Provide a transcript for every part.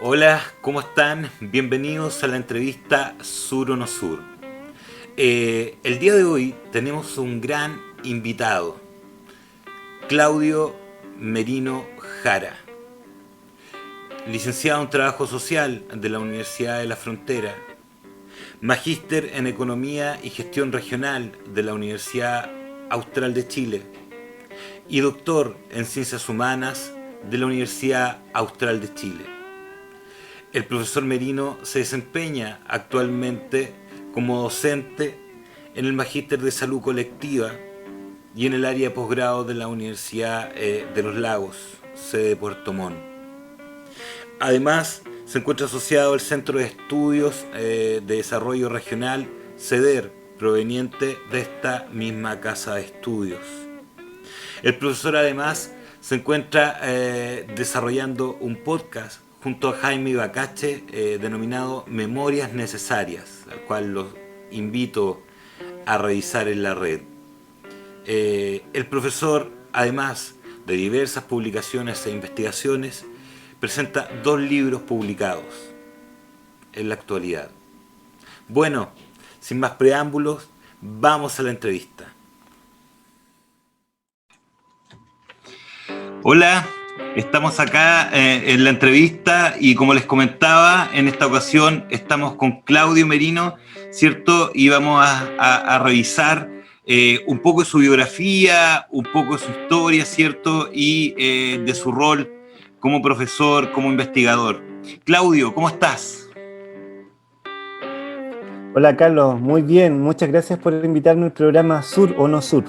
Hola, ¿cómo están? Bienvenidos a la entrevista Sur o no Sur. El día de hoy tenemos un gran invitado, Claudio Merino Jara, licenciado en Trabajo Social de la Universidad de la Frontera, magíster en Economía y Gestión Regional de la Universidad Austral de Chile y doctor en Ciencias Humanas de la Universidad Austral de Chile. El profesor Merino se desempeña actualmente como docente en el Magíster de Salud Colectiva y en el área de posgrado de la Universidad de los Lagos, sede de Puerto Montt. Además, se encuentra asociado al Centro de Estudios de Desarrollo Regional, CEDER, proveniente de esta misma casa de estudios. El profesor además se encuentra desarrollando un podcast junto a Jaime Bacache denominado Memorias Necesarias, al cual los invito a revisar en la red. El profesor, además de diversas publicaciones e investigaciones, presenta 2 libros publicados en la actualidad. Bueno, sin más preámbulos, vamos a la entrevista. Hola, estamos acá en la entrevista y como les comentaba, en esta ocasión estamos con Claudio Merino, ¿cierto? Y vamos a revisar un poco de su biografía, un poco de su historia, ¿cierto? Y de su rol como profesor, como investigador. Claudio, ¿cómo estás? Hola Carlos, muy bien, muchas gracias por invitarme al programa Sur o no Sur.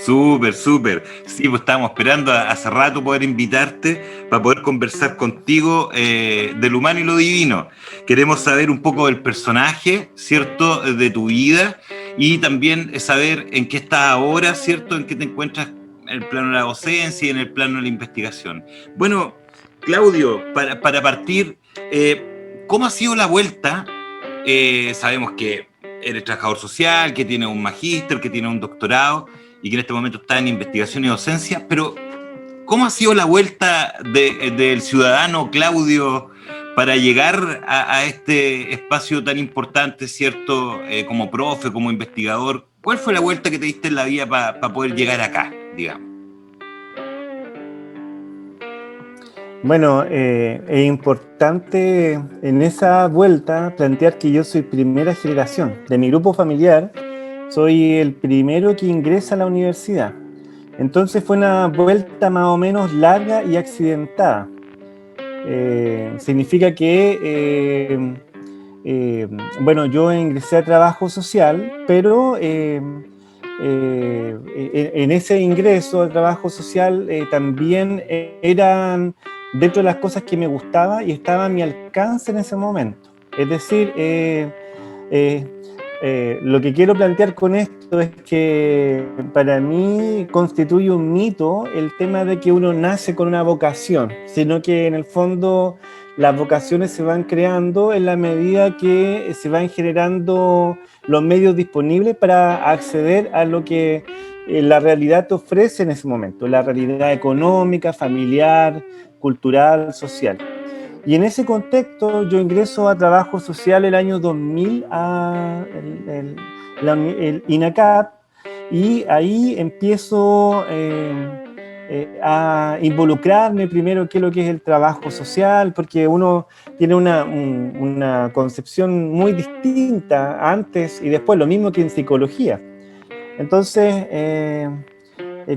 Súper, súper. Sí, pues estábamos esperando hace rato poder invitarte para poder conversar contigo de lo humano y lo divino. Queremos saber un poco del personaje, ¿cierto? De tu vida y también saber en qué estás ahora, ¿cierto? En qué te encuentras en el plano de la docencia y en el plano de la investigación. Bueno, Claudio, para partir, ¿cómo ha sido la vuelta? Sabemos que eres trabajador social, que tienes un magíster, que tienes un doctorado y que en este momento está en investigación y docencia, pero ¿cómo ha sido la vuelta del ciudadano Claudio para llegar a este espacio tan importante, ¿cierto? Como profe, como investigador. ¿Cuál fue la vuelta que te diste en la vida para poder llegar acá, digamos? Bueno, es importante en esa vuelta plantear que yo soy primera generación. De mi grupo familiar, soy el primero que ingresa a la universidad. Entonces fue una vuelta más o menos larga y accidentada. Significa que, bueno, yo ingresé a trabajo social, pero en ese ingreso al trabajo social también eran dentro de las cosas que me gustaba y estaba a mi alcance en ese momento. Es decir, eh, lo que quiero plantear con esto es que para mí constituye un mito el tema de que uno nace con una vocación, sino que en el fondo las vocaciones se van creando en la medida que se van generando los medios disponibles para acceder a lo que la realidad te ofrece en ese momento, la realidad económica, familiar, cultural, social. Y en ese contexto yo ingreso a trabajo social el año 2000 a el INACAP y ahí empiezo a involucrarme primero qué es lo que es el trabajo social, porque uno tiene una concepción muy distinta antes y después, lo mismo que en psicología. Entonces,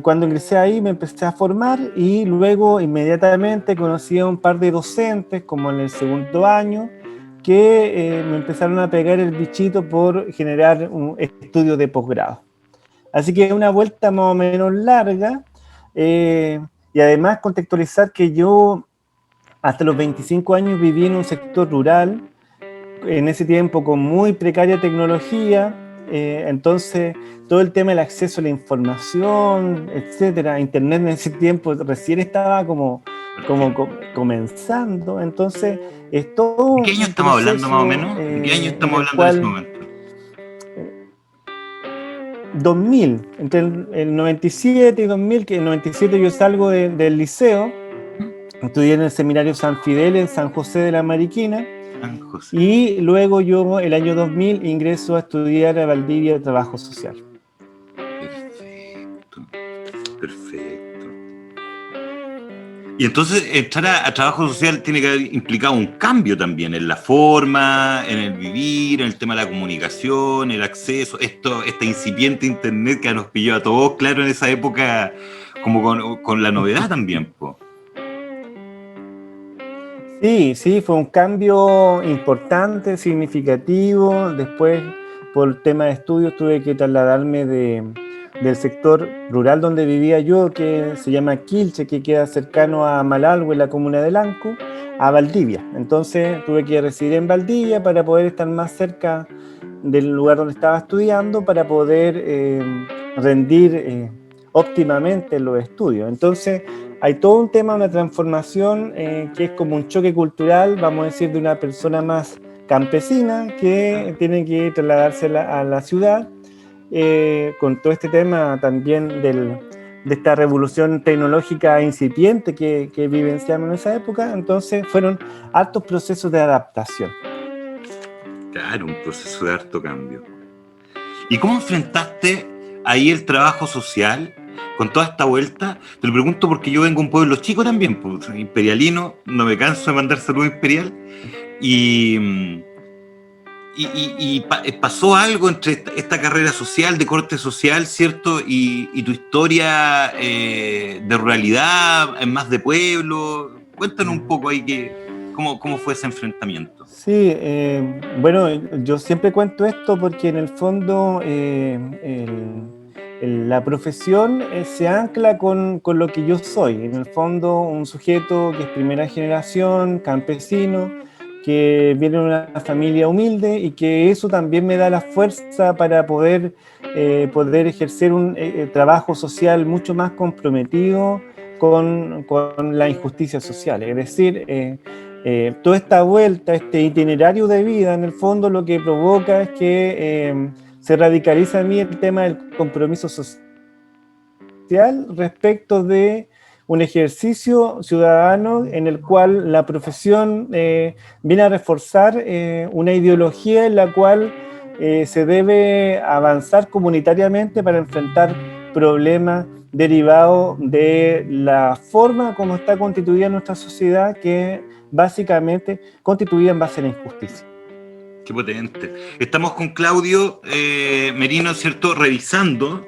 cuando ingresé ahí me empecé a formar y luego inmediatamente conocí a un par de docentes, como en el segundo año, que me empezaron a pegar el bichito por generar un estudio de posgrado. Así que es una vuelta más o menos larga y además contextualizar que yo hasta los 25 años viví en un sector rural, en ese tiempo con muy precaria tecnología, entonces todo el tema del acceso a la información, etcétera, internet en ese tiempo recién estaba como comenzando, entonces es todo ¿De qué año un estamos hablando más o proceso menos? ¿De qué año en estamos el hablando en ese cual momento? 2000, entre el 97 y 2000, que en el 97 yo salgo del liceo, Estudié en el Seminario San Fidel en San José de la Mariquina. San José. Y luego yo, el año 2000, ingreso a estudiar a Valdivia Trabajo Social. Perfecto, perfecto. Y entonces entrar a trabajo social tiene que haber implicado un cambio también en la forma, en el vivir, en el tema de la comunicación, el acceso, esta incipiente internet que nos pilló a todos, claro, en esa época, como con la novedad también, po. Sí, sí, fue un cambio importante, significativo. Después, por tema de estudios, tuve que trasladarme del sector rural donde vivía yo, que se llama Quilche, que queda cercano a Malalhue, la comuna de Lanco, a Valdivia. Entonces tuve que residir en Valdivia para poder estar más cerca del lugar donde estaba estudiando, para poder rendir óptimamente los estudios. Entonces, hay todo un tema, una transformación que es como un choque cultural, vamos a decir, de una persona más campesina que tiene que trasladarse a la ciudad, con todo este tema también de esta revolución tecnológica incipiente que vivenciamos en esa época. Entonces fueron hartos procesos de adaptación. Claro, un proceso de harto cambio. ¿Y cómo enfrentaste ahí el trabajo social con toda esta vuelta? Te lo pregunto porque yo vengo de un pueblo chico también, pues, imperialino, no me canso de mandar saludo imperial, y pasó algo entre esta carrera social, de corte social, ¿cierto? Y tu historia de ruralidad, más de pueblo. Cuéntanos un poco ahí cómo fue ese enfrentamiento. Sí, bueno, yo siempre cuento esto porque en el fondo la profesión se ancla con lo que yo soy. En el fondo, un sujeto que es primera generación, campesino, que viene de una familia humilde, y que eso también me da la fuerza para poder ejercer un trabajo social mucho más comprometido con la injusticia social. Es decir, toda esta vuelta, este itinerario de vida, en el fondo lo que provoca es que se radicaliza en mí el tema del compromiso social respecto de un ejercicio ciudadano en el cual la profesión viene a reforzar una ideología en la cual se debe avanzar comunitariamente para enfrentar problemas derivados de la forma como está constituida nuestra sociedad, que básicamente constituida en base a la injusticia. Qué potente. Estamos con Claudio Merino, ¿cierto? Revisando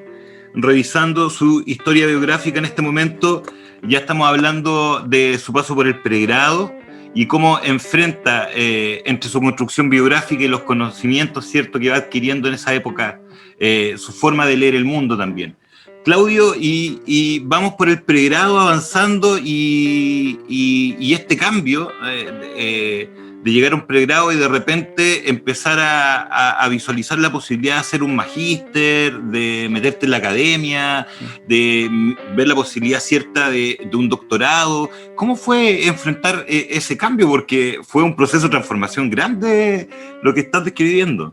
su historia biográfica en este momento. Ya estamos hablando de su paso por el pregrado y cómo enfrenta entre su construcción biográfica y los conocimientos, ¿cierto?, que va adquiriendo en esa época, su forma de leer el mundo también. Claudio, y vamos por el pregrado avanzando y este cambio de llegar a un pregrado y de repente empezar a visualizar la posibilidad de hacer un magíster, de meterte en la academia, de ver la posibilidad cierta de un doctorado. ¿Cómo fue enfrentar ese cambio? Porque fue un proceso de transformación grande lo que estás describiendo.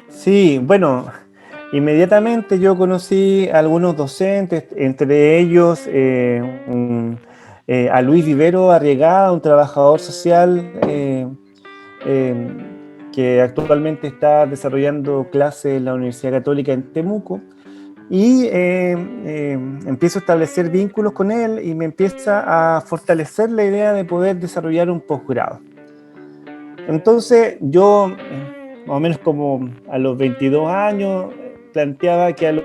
Sí, bueno, inmediatamente yo conocí a algunos docentes, entre ellos a Luis Vivero Arriagada, un trabajador social que actualmente está desarrollando clases en la Universidad Católica en Temuco, y empiezo a establecer vínculos con él y me empieza a fortalecer la idea de poder desarrollar un posgrado. Entonces yo, más o menos como a los 22 años, planteaba que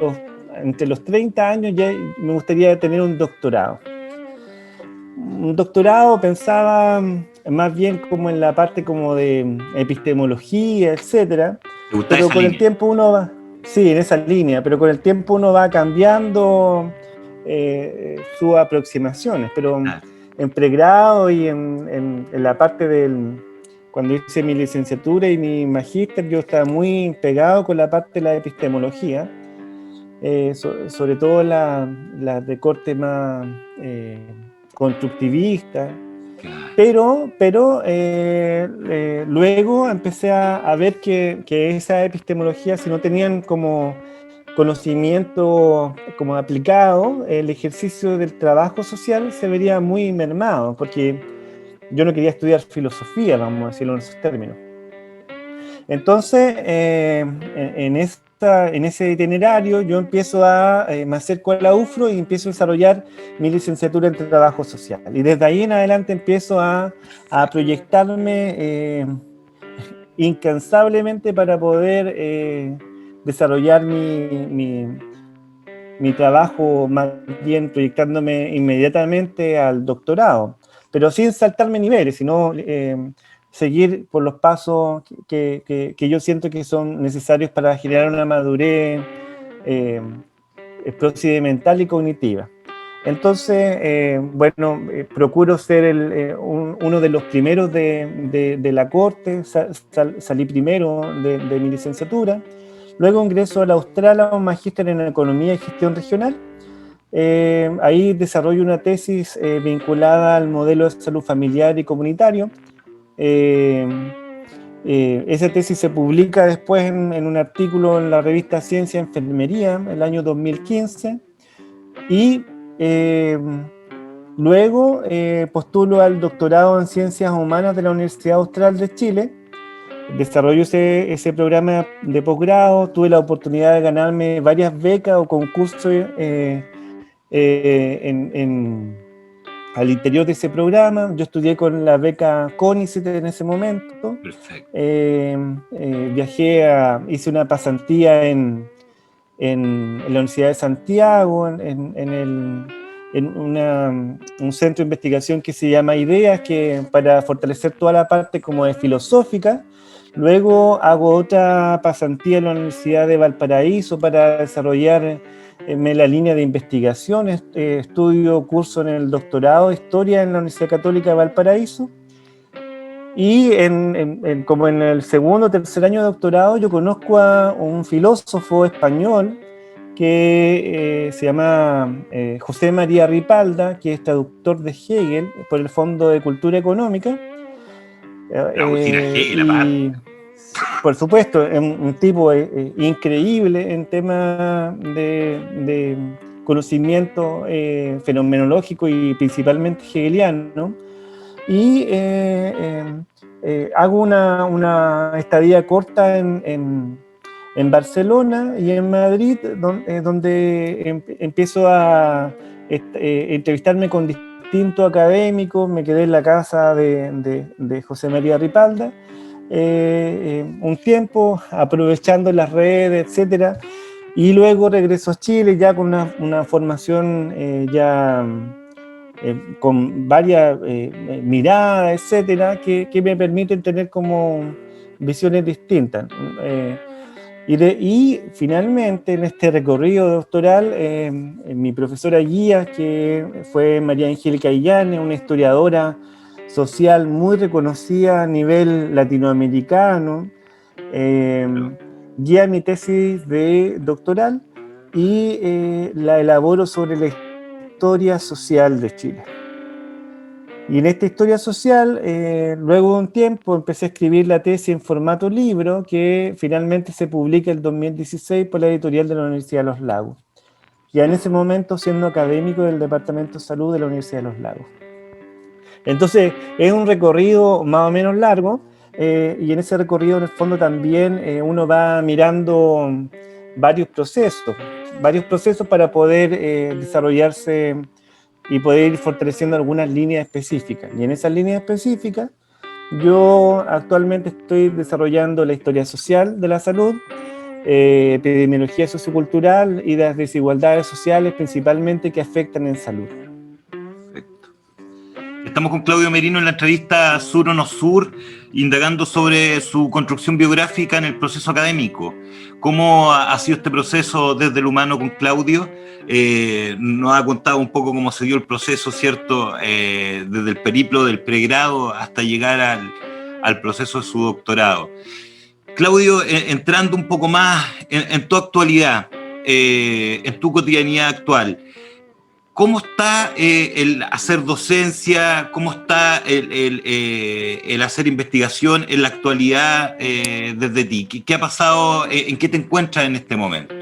entre los 30 años ya me gustaría tener un doctorado. Un doctorado pensaba más bien como en la parte como de epistemología, etcétera. ¿Te gusta Pero esa con el línea? tiempo uno va, sí, en esa línea, pero con el tiempo uno va cambiando sus aproximaciones. Pero Ah, en pregrado y en la parte cuando hice mi licenciatura y mi magíster, yo estaba muy pegado con la parte de la epistemología, sobre todo la de corte más constructivista, pero luego empecé a ver que esa epistemología, si no tenían como conocimiento como aplicado, el ejercicio del trabajo social se vería muy mermado, porque yo no quería estudiar filosofía, vamos a decirlo en esos términos. Entonces, en ese itinerario, yo me acerco a la UFRO y empiezo a desarrollar mi licenciatura en trabajo social. Y desde ahí en adelante empiezo a proyectarme incansablemente para poder desarrollar mi trabajo, más bien proyectándome inmediatamente al doctorado, pero sin saltarme niveles, sino seguir por los pasos que yo siento que son necesarios para generar una madurez procedimental y cognitiva. Entonces, procuro ser uno de los primeros de la corte, salí primero de mi licenciatura, luego ingreso a la Austral a un magíster en Economía y Gestión Regional. Ahí desarrollo una tesis vinculada al modelo de salud familiar y comunitario. Esa tesis se publica después en un artículo en la revista Ciencia y Enfermería, el año 2015, y luego postulo al doctorado en Ciencias Humanas de la Universidad Austral de Chile. Desarrollo ese programa de posgrado, tuve la oportunidad de ganarme varias becas o concursos al interior de ese programa. Yo estudié con la beca CONICET en ese momento. Perfecto. Hice una pasantía en la Universidad de Santiago, en un centro de investigación que se llama IDEAS, que para fortalecer toda la parte como de filosófica. Luego hago otra pasantía en la Universidad de Valparaíso para desarrollar la línea de investigación. Estudio curso en el doctorado de Historia en la Universidad Católica de Valparaíso. Y como en el segundo o tercer año de doctorado, yo conozco a un filósofo español que se llama José María Ripalda, que es traductor de Hegel por el Fondo de Cultura Económica. Y por supuesto, es un tipo increíble en temas de conocimiento fenomenológico y principalmente hegeliano. Y hago una estadía corta en Barcelona y en Madrid, donde empiezo a entrevistarme con distintos académicos. Me quedé en la casa de José María Ripalda un tiempo, aprovechando las redes, etcétera, y luego regreso a Chile ya con una formación con varias miradas, etcétera, que me permiten tener como visiones distintas. Y finalmente, en este recorrido doctoral, mi profesora guía, que fue María Angélica Illanes, una historiadora social muy reconocida a nivel latinoamericano, guía mi tesis de doctoral y la elaboro sobre la historia social de Chile. Y en esta historia social, luego de un tiempo, empecé a escribir la tesis en formato libro, que finalmente se publica en el 2016 por la editorial de la Universidad de los Lagos. Ya en ese momento siendo académico del Departamento de Salud de la Universidad de los Lagos. Entonces, es un recorrido más o menos largo, y en ese recorrido, en el fondo, también uno va mirando varios procesos para poder desarrollarse y poder ir fortaleciendo algunas líneas específicas. Y en esas líneas específicas, yo actualmente estoy desarrollando la historia social de la salud, epidemiología sociocultural y las desigualdades sociales, principalmente que afectan en salud. Estamos con Claudio Merino en la entrevista Sur o No Sur, indagando sobre su construcción biográfica en el proceso académico. ¿Cómo ha sido este proceso desde el humano con Claudio? Nos ha contado un poco cómo se dio el proceso, ¿cierto? Desde el periplo del pregrado hasta llegar al proceso de su doctorado. Claudio, entrando un poco más en tu actualidad, en tu cotidianidad actual, ¿cómo está el hacer docencia? ¿Cómo está el hacer investigación en la actualidad desde ti? ¿Qué ha pasado? ¿En qué te encuentras en este momento?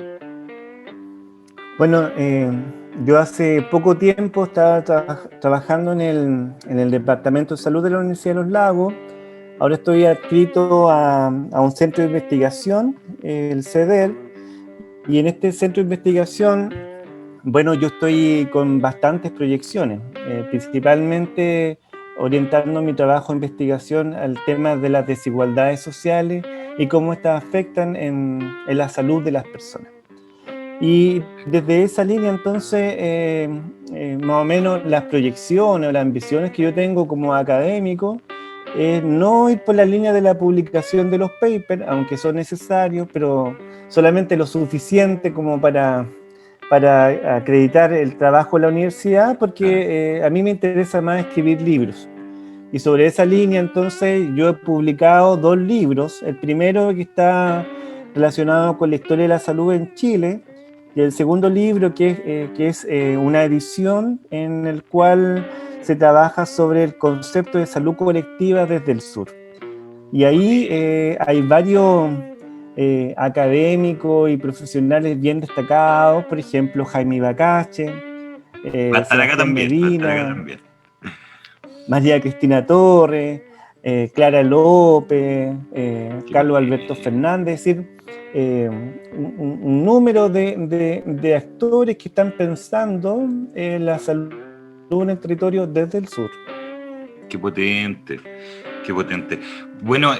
Bueno, yo hace poco tiempo estaba trabajando en el Departamento de Salud de la Universidad de Los Lagos. Ahora estoy adscrito a un centro de investigación, el CEDER, y en este centro de investigación, bueno, yo estoy con bastantes proyecciones, principalmente orientando mi trabajo de investigación al tema de las desigualdades sociales y cómo estas afectan en la salud de las personas. Y desde esa línea, entonces, más o menos las proyecciones o las ambiciones que yo tengo como académico es no ir por la línea de la publicación de los papers, aunque son necesarios, pero solamente lo suficiente como para acreditar el trabajo de la universidad, porque a mí me interesa más escribir libros. Y sobre esa línea, entonces, yo he publicado 2 libros. El primero que está relacionado con la historia de la salud en Chile, y el segundo libro que es una edición en el cual se trabaja sobre el concepto de salud colectiva desde el sur. Y ahí hay varios académicos y profesionales bien destacados, por ejemplo, Jaime Bacache, Va a estar acá Sebastián también, va a estar acá Medina, también. María Cristina Torres, Clara López, Qué Carlos Alberto potente. Fernández, es decir, un número de actores que están pensando en la salud en el territorio desde el sur. Qué potente, qué potente. Bueno,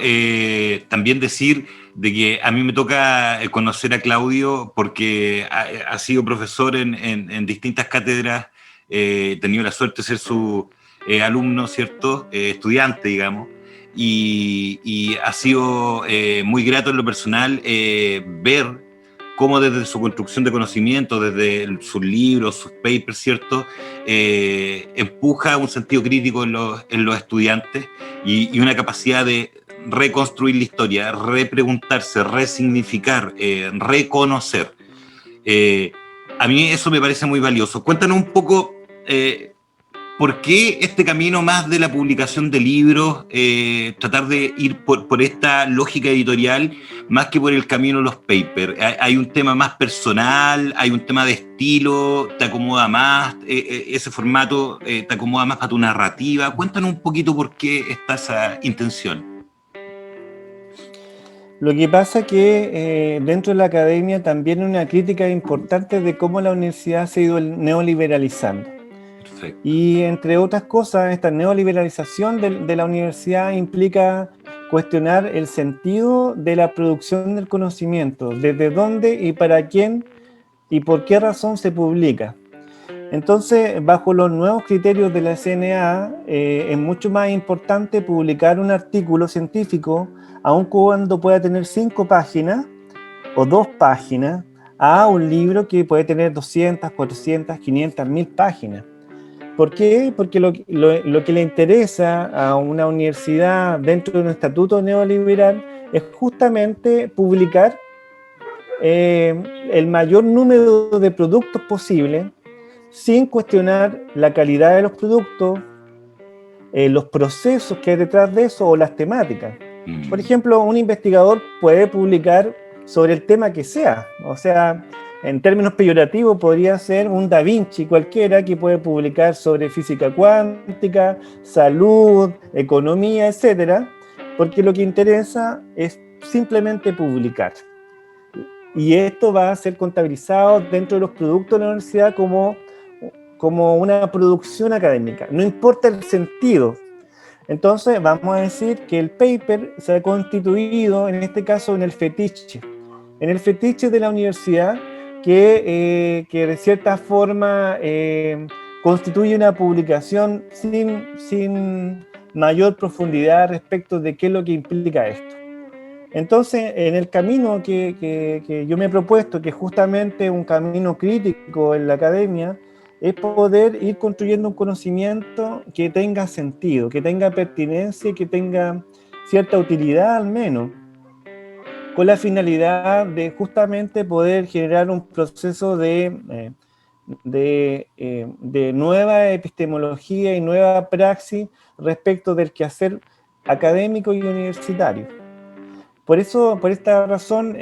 también decir de que a mí me toca conocer a Claudio porque ha sido profesor en distintas cátedras, he tenido la suerte de ser su alumno, ¿cierto? Estudiante, digamos. Y ha sido muy grato en lo personal ver cómo desde su construcción de conocimiento, desde sus libros, sus papers, ¿cierto? Empuja un sentido crítico en los estudiantes y una capacidad de reconstruir la historia, repreguntarse, resignificar, reconocer. Eh, a mí eso me parece muy valioso. Cuéntanos un poco ¿por qué este camino más de la publicación de libros, tratar de ir por esta lógica editorial más que por el camino de los papers? ¿Hay un tema más personal? ¿Hay un tema de estilo? ¿Te acomoda más ese formato? ¿Te acomoda más para tu narrativa? Cuéntanos un poquito por qué está esa intención. Lo que pasa es que dentro de la academia también hay una crítica importante de cómo la universidad se ha ido neoliberalizando. Perfecto. Y entre otras cosas, esta neoliberalización de la universidad implica cuestionar el sentido de la producción del conocimiento, desde dónde y para quién y por qué razón se publica. Entonces, bajo los nuevos criterios de la CNA, es mucho más importante publicar un artículo científico, aun cuando pueda tener 5 páginas o 2 páginas, a un libro que puede tener 200, 400, 500, 1000 páginas. ¿Por qué? Porque lo que le interesa a una universidad dentro de un estatuto neoliberal es justamente publicar el mayor número de productos posible sin cuestionar la calidad de los productos, los procesos que hay detrás de eso o las temáticas. Por ejemplo, un investigador puede publicar sobre el tema que sea, o sea, en términos peyorativos podría ser un Da Vinci cualquiera que puede publicar sobre física cuántica, salud, economía, etcétera, porque lo que interesa es simplemente publicar. Y esto va a ser contabilizado dentro de los productos de la universidad como una producción académica, no importa el sentido. Entonces vamos a decir que el paper se ha constituido, en este caso, en el fetiche de la universidad, que de cierta forma constituye una publicación sin mayor profundidad respecto de qué es lo que implica esto. Entonces, en el camino que yo me he propuesto, que es justamente un camino crítico en la academia, es poder ir construyendo un conocimiento que tenga sentido, que tenga pertinencia, que tenga cierta utilidad al menos, con la finalidad de justamente poder generar un proceso de nueva epistemología y nueva praxis respecto del quehacer académico y universitario. Por esta razón,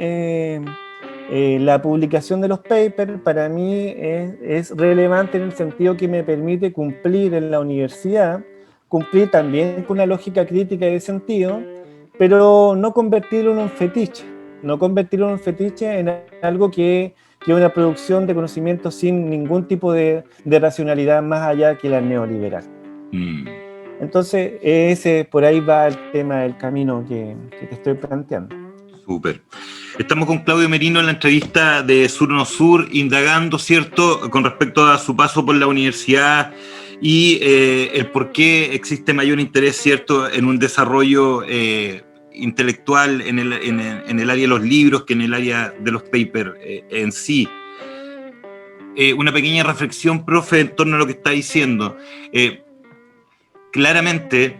la publicación de los papers para mí es relevante en el sentido que me permite cumplir en la universidad, cumplir también con una lógica crítica de sentido, pero no convertirlo en un fetiche, no convertirlo en un fetiche en algo que es una producción de conocimiento sin ningún tipo de racionalidad más allá que la neoliberal. Entonces, por ahí va el tema del camino que te estoy planteando. Súper. Estamos con Claudio Merino en la entrevista de Sur No Sur, indagando, ¿cierto?, con respecto a su paso por la universidad y el por qué existe mayor interés, ¿cierto?, en un desarrollo intelectual en el área de los libros que en el área de los papers en sí. Una pequeña reflexión, profe, en torno a lo que está diciendo. Claramente,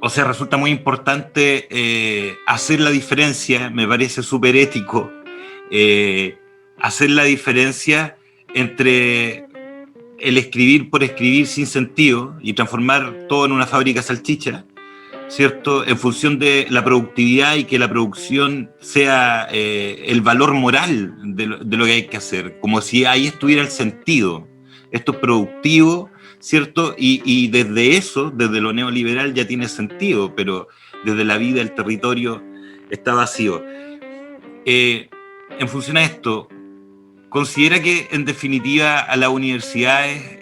o sea, resulta muy importante hacer la diferencia, me parece súper ético, hacer la diferencia entre el escribir por escribir sin sentido y transformar todo en una fábrica salchicha, ¿cierto?, en función de la productividad y que la producción sea el valor moral de lo que hay que hacer, como si ahí estuviera el sentido. Esto es productivo, ¿cierto? Y desde eso, desde lo neoliberal ya tiene sentido, pero desde la vida, el territorio está vacío. En función a esto, ¿considera que en definitiva a las universidades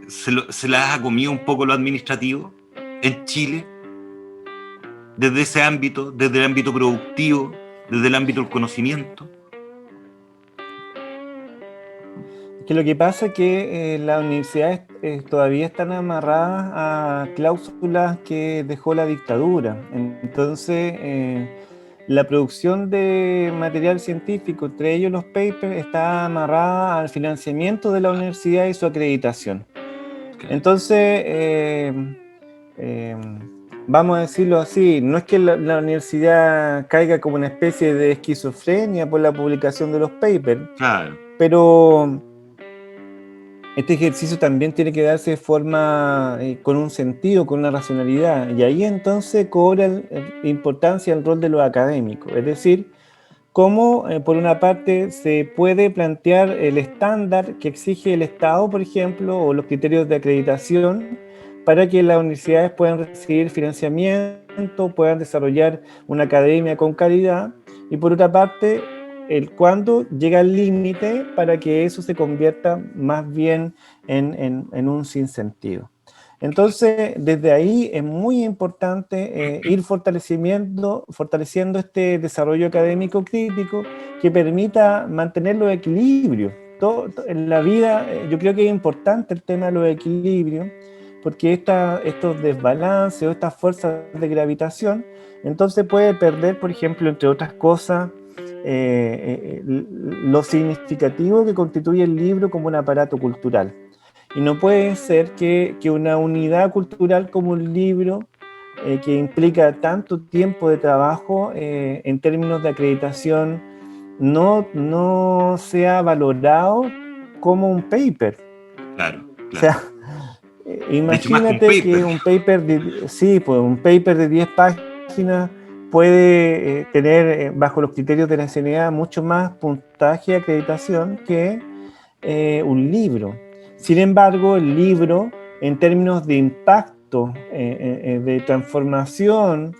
se las ha comido un poco lo administrativo en Chile? Desde ese ámbito, desde el ámbito productivo, desde el ámbito del conocimiento. Que lo que pasa es que las universidades todavía están amarradas a cláusulas que dejó la dictadura. Entonces, la producción de material científico, entre ellos los papers, está amarrada al financiamiento de la universidad y su acreditación. Entonces, vamos a decirlo así, no es que la universidad caiga como una especie de esquizofrenia por la publicación de los papers, claro, pero este ejercicio también tiene que darse de forma con un sentido, con una racionalidad, y ahí entonces cobra importancia el rol de los académicos, es decir, cómo por una parte se puede plantear el estándar que exige el Estado, por ejemplo, o los criterios de acreditación para que las universidades puedan recibir financiamiento, puedan desarrollar una academia con calidad, y por otra parte, el cuándo llega el límite para que eso se convierta más bien en un sinsentido. Entonces, desde ahí es muy importante ir fortaleciendo este desarrollo académico crítico que permita mantener los equilibrios. En la vida, yo creo que es importante el tema de los equilibrios, porque estos desbalances o estas fuerzas de gravitación, entonces puede perder, por ejemplo, entre otras cosas, lo significativo que constituye el libro como un aparato cultural. Y no puede ser que una unidad cultural como un libro, que implica tanto tiempo de trabajo en términos de acreditación, no sea valorado como un paper. Claro. O sea, imagínate que un paper un paper de 10 páginas puede tener, bajo los criterios de la CNA, mucho más puntaje y acreditación que un libro. Sin embargo, el libro, en términos de impacto, de transformación,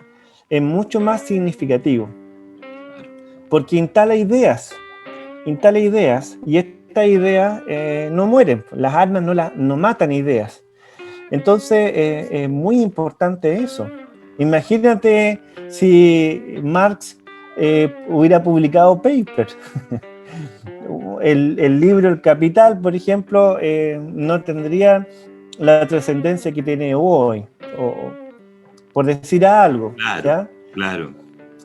es mucho más significativo, porque instala ideas, y estas ideas no mueren, las armas no matan ideas. Entonces, es muy importante eso. Imagínate si Marx hubiera publicado papers. El libro El Capital, por ejemplo, no tendría la trascendencia que tiene hoy, por decir algo. Claro, ¿ya? Claro.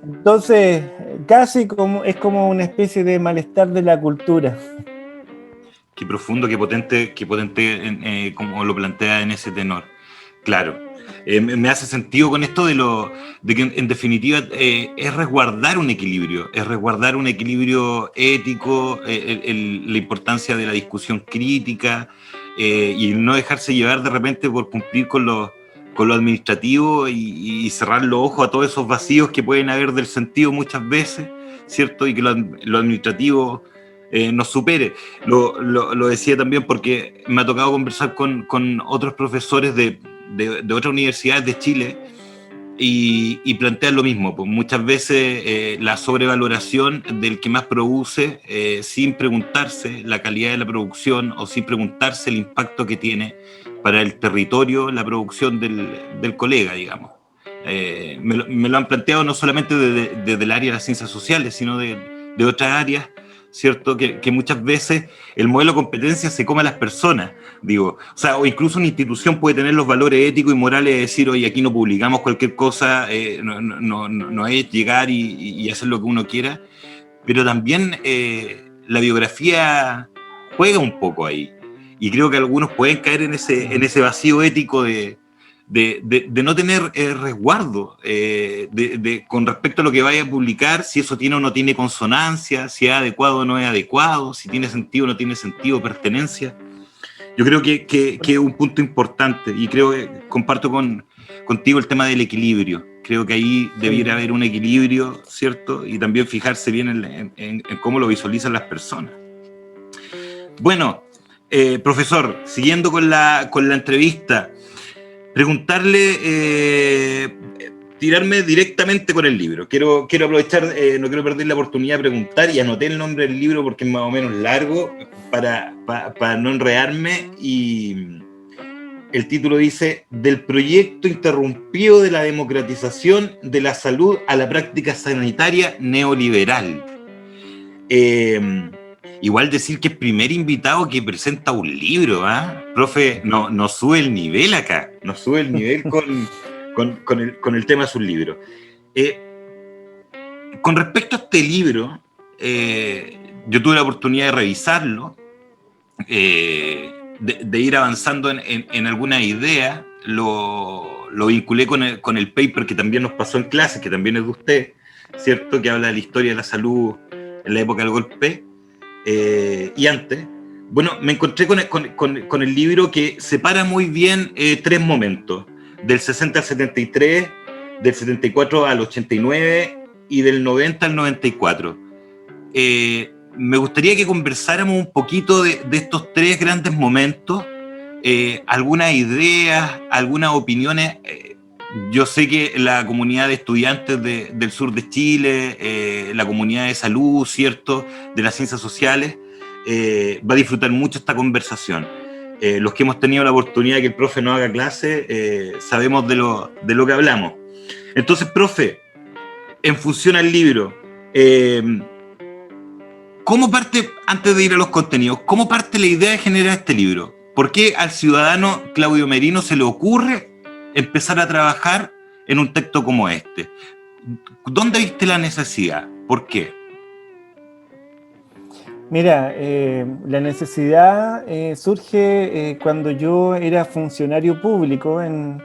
Entonces, casi es como una especie de malestar de la cultura. Qué profundo, qué potente como lo plantea en ese tenor. Claro. Me hace sentido con esto de que en definitiva es resguardar un equilibrio ético, la importancia de la discusión crítica y no dejarse llevar de repente por cumplir con lo administrativo y cerrar los ojos a todos esos vacíos que pueden haber del sentido muchas veces, ¿cierto? Y que lo administrativo nos supere. Lo decía también porque me ha tocado conversar con otros profesores de otras universidades de Chile y plantean lo mismo. Pues muchas veces la sobrevaloración del que más produce sin preguntarse la calidad de la producción o sin preguntarse el impacto que tiene para el territorio la producción del colega, digamos. Me lo han planteado no solamente desde el área de las ciencias sociales, sino de otras áreas, ¿cierto? Que muchas veces el modelo de competencia se come a las personas, digo. O sea, o incluso una institución puede tener los valores éticos y morales de decir, oye, aquí no publicamos cualquier cosa, no es llegar y hacer lo que uno quiera, pero también la biografía juega un poco ahí. Y creo que algunos pueden caer en ese vacío ético de no tener resguardo con respecto a lo que vaya a publicar, si eso tiene o no tiene consonancia, si es adecuado o no es adecuado, si tiene sentido o no tiene sentido, pertenencia. Yo creo que es un punto importante y creo que comparto contigo el tema del equilibrio. Creo que ahí debiera haber un equilibrio, ¿cierto? Y también fijarse bien en cómo lo visualizan las personas. Bueno, profesor, siguiendo con la entrevista, preguntarle, tirarme directamente con el libro. Quiero aprovechar, no quiero perder la oportunidad de preguntar y anoté el nombre del libro porque es más o menos largo para no enredarme y el título dice Del proyecto interrumpido de la democratización de la salud a la práctica sanitaria neoliberal. Igual decir que es primer invitado que presenta un libro, ¿ah? Profe, no sube el nivel acá, no sube el nivel con el tema de sus libros. Con respecto a este libro, yo tuve la oportunidad de revisarlo, de ir avanzando en alguna idea, lo vinculé con el paper que también nos pasó en clase, que también es de usted, ¿cierto? Que habla de la historia de la salud en la época del golpe. Y antes, bueno, me encontré con el libro que separa muy bien tres momentos, del 60 al 73, del 74 al 89 y del 90 al 94. Me gustaría que conversáramos un poquito de estos tres grandes momentos, algunas ideas, algunas opiniones. Yo sé que la comunidad de estudiantes del sur de Chile, la comunidad de salud, ¿cierto?, de las ciencias sociales, va a disfrutar mucho esta conversación. Los que hemos tenido la oportunidad de que el profe nos haga clase, sabemos de lo que hablamos. Entonces, profe, en función al libro, ¿cómo parte, antes de ir a los contenidos, cómo parte la idea de generar este libro? ¿Por qué al ciudadano Claudio Merino se le ocurre empezar a trabajar en un texto como este? ¿Dónde viste la necesidad? ¿Por qué? Mira, la necesidad surge cuando yo era funcionario público en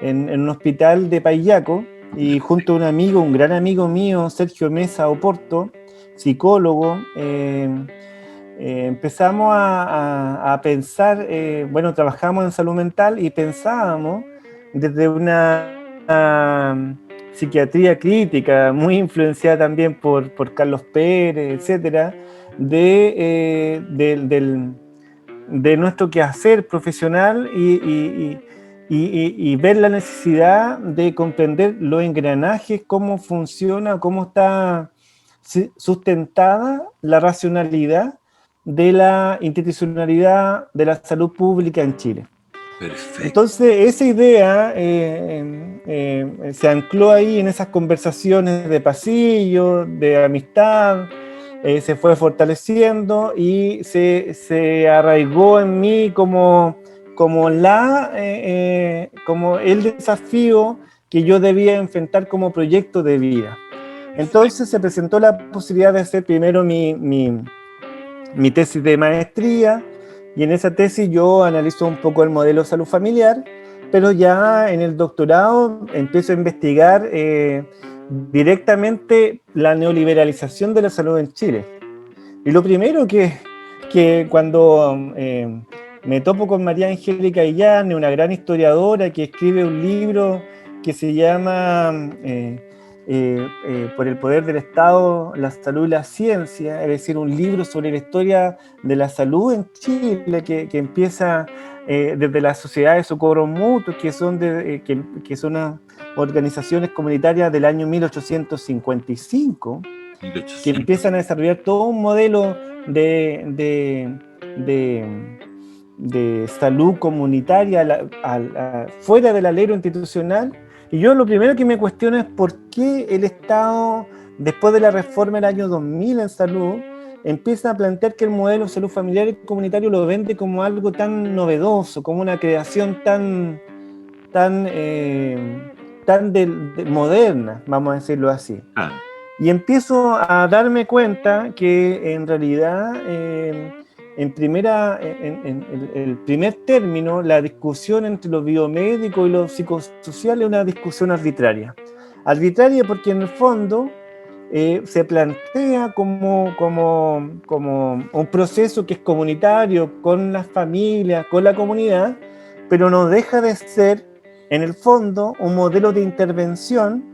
un hospital de Payaco y junto a un amigo, un gran amigo mío, Sergio Mesa Oporto, psicólogo, empezamos a pensar, bueno, trabajamos en salud mental y pensábamos desde una psiquiatría crítica, muy influenciada también por Carlos Pérez, etcétera, de nuestro quehacer profesional y ver la necesidad de comprender los engranajes, cómo funciona, cómo está sustentada la racionalidad de la institucionalidad de la salud pública en Chile. Perfecto. Entonces, esa idea se ancló ahí en esas conversaciones de pasillo, de amistad, se fue fortaleciendo y se arraigó en mí como el desafío que yo debía enfrentar como proyecto de vida. Entonces se presentó la posibilidad de hacer primero mi tesis de maestría, y en esa tesis yo analizo un poco el modelo de salud familiar, pero ya en el doctorado empiezo a investigar directamente la neoliberalización de la salud en Chile. Y lo primero que cuando me topo con María Angélica Illane, una gran historiadora que escribe un libro que se llama por el poder del Estado, la salud y la ciencia, es decir, un libro sobre la historia de la salud en Chile que empieza desde las sociedades de socorro mutuo, que son unas organizaciones comunitarias del año 1855, que 1800. empiezan a desarrollar todo un modelo de, de salud comunitaria fuera del alero institucional. Y yo lo primero que me cuestiono es por qué el Estado, después de la reforma del año 2000 en salud, empieza a plantear que el modelo de salud familiar y comunitario lo vende como algo tan novedoso, como una creación tan, moderna, vamos a decirlo así. Ah, Y empiezo a darme cuenta que en realidad, en el primer término, la discusión entre lo biomédico y lo psicosocial es una discusión arbitraria. Arbitraria porque en el fondo se plantea como un proceso que es comunitario, con las familias, con la comunidad, pero no deja de ser, en el fondo, un modelo de intervención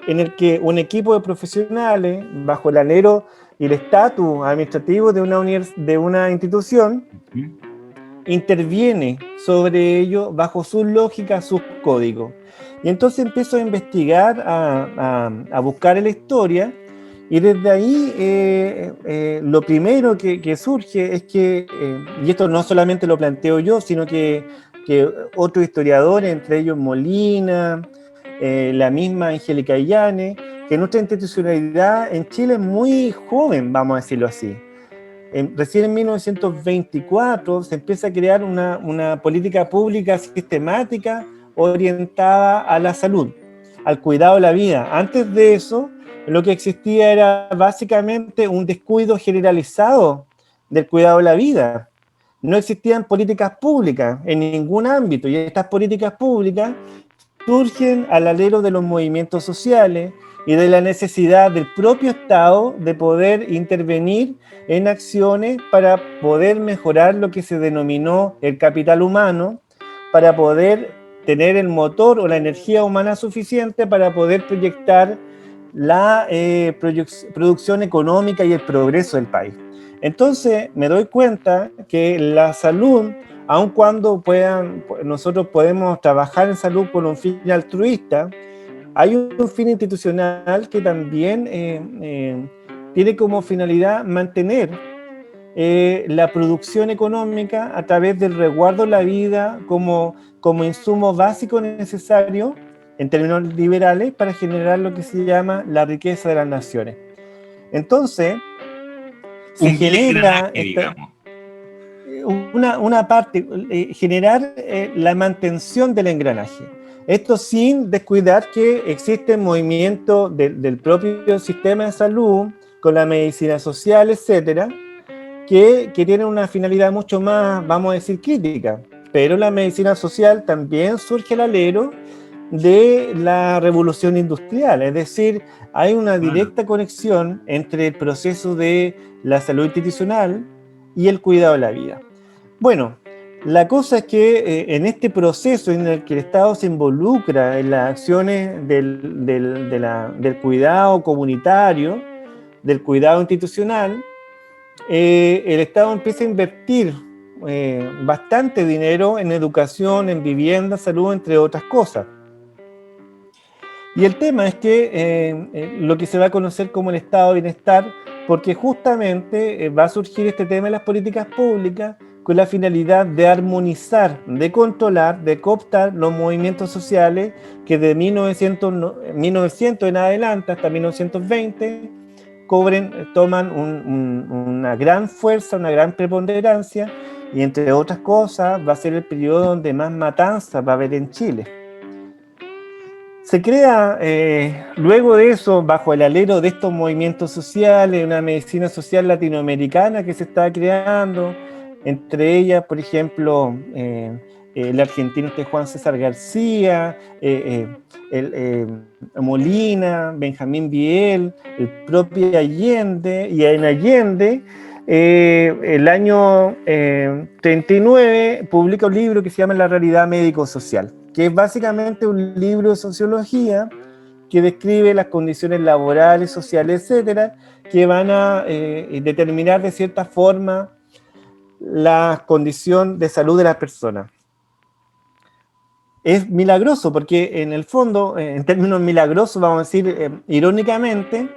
en el que un equipo de profesionales, bajo el alero y el estatus administrativo de una institución, interviene sobre ello bajo sus lógicas, sus códigos. Y entonces empiezo a investigar, a buscar en la historia, y desde ahí lo primero que surge es que, y esto no solamente lo planteo yo, sino que otros historiadores, entre ellos Molina, la misma Angélica Illanes, que nuestra institucionalidad en Chile es muy joven, vamos a decirlo así. Recién en 1924 se empieza a crear una política pública sistemática orientada a la salud, al cuidado de la vida. Antes de eso, lo que existía era básicamente un descuido generalizado del cuidado de la vida. No existían políticas públicas en ningún ámbito, y estas políticas públicas surgen al alero de los movimientos sociales y de la necesidad del propio Estado de poder intervenir en acciones para poder mejorar lo que se denominó el capital humano, para poder tener el motor o la energía humana suficiente para poder proyectar la producción económica y el progreso del país. Entonces me doy cuenta que la salud, aun cuando nosotros podemos trabajar en salud por un fin altruista, hay un fin institucional que también tiene como finalidad mantener la producción económica a través del resguardo de la vida como insumo básico necesario en términos liberales para generar lo que se llama la riqueza de las naciones. Entonces, se un bien genera engranaje, digamos. una parte, generar la mantención del engranaje. Esto sin descuidar que existe movimiento del propio sistema de salud, con la medicina social, etcétera, que tienen una finalidad mucho más, vamos a decir, crítica. Pero la medicina social también surge al alero de la revolución industrial, es decir, hay una directa conexión entre el proceso de la salud institucional y el cuidado de la vida. Bueno, la cosa es que en este proceso en el que el Estado se involucra en las acciones del cuidado comunitario, del cuidado institucional, el Estado empieza a invertir bastante dinero en educación, en vivienda, salud, entre otras cosas. Y el tema es que lo que se va a conocer como el estado de bienestar, porque justamente va a surgir este tema de las políticas públicas con la finalidad de armonizar, de controlar, de cooptar los movimientos sociales que de 1900 en adelante hasta 1920 toman una gran fuerza, una gran preponderancia, y entre otras cosas va a ser el periodo donde más matanzas va a haber en Chile. Se crea, luego de eso, bajo el alero de estos movimientos sociales, una medicina social latinoamericana que se está creando, entre ellas, por ejemplo, el argentino Juan César García, Molina, Benjamín Biel, el propio Allende, y en Allende, el año 39, publica un libro que se llama La realidad médico-social, que es básicamente un libro de sociología que describe las condiciones laborales, sociales, etcétera, que van a determinar de cierta forma la condición de salud de las personas. Es milagroso porque en el fondo, en términos milagrosos, vamos a decir irónicamente,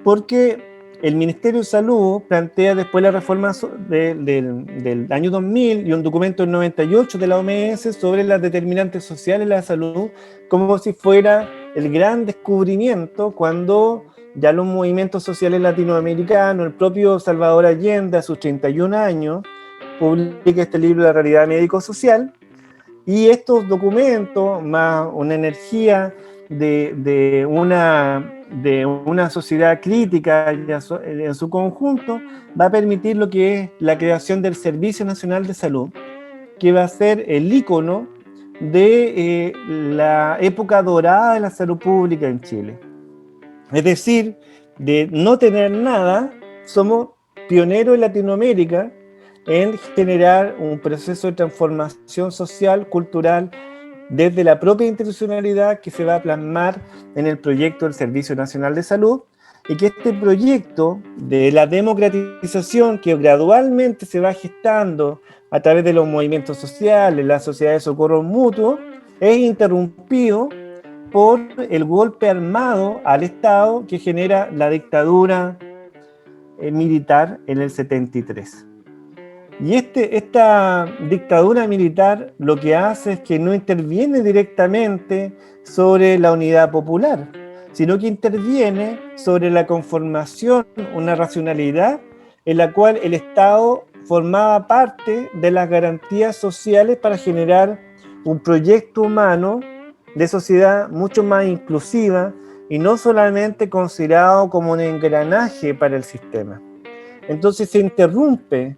porque el Ministerio de Salud plantea después la reforma del año 2000 y un documento del 98 de la OMS sobre las determinantes sociales de la salud, como si fuera el gran descubrimiento cuando ya los movimientos sociales latinoamericanos, el propio Salvador Allende a sus 31 años, publica este libro La realidad médico-social, y estos documentos, más una energía de una sociedad crítica en su conjunto, va a permitir lo que es la creación del Servicio Nacional de Salud, que va a ser el ícono de la época dorada de la salud pública en Chile. Es decir, de no tener nada, somos pioneros en Latinoamérica en generar un proceso de transformación social, cultural, desde la propia institucionalidad que se va a plasmar en el proyecto del Servicio Nacional de Salud, y que este proyecto de la democratización que gradualmente se va gestando a través de los movimientos sociales, la sociedad de socorro mutuo, es interrumpido por el golpe armado al Estado que genera la dictadura militar en el 73. Y esta dictadura militar lo que hace es que no interviene directamente sobre la unidad popular, sino que interviene sobre la conformación, una racionalidad en la cual el Estado formaba parte de las garantías sociales para generar un proyecto humano de sociedad mucho más inclusiva y no solamente considerado como un engranaje para el sistema. Entonces se interrumpe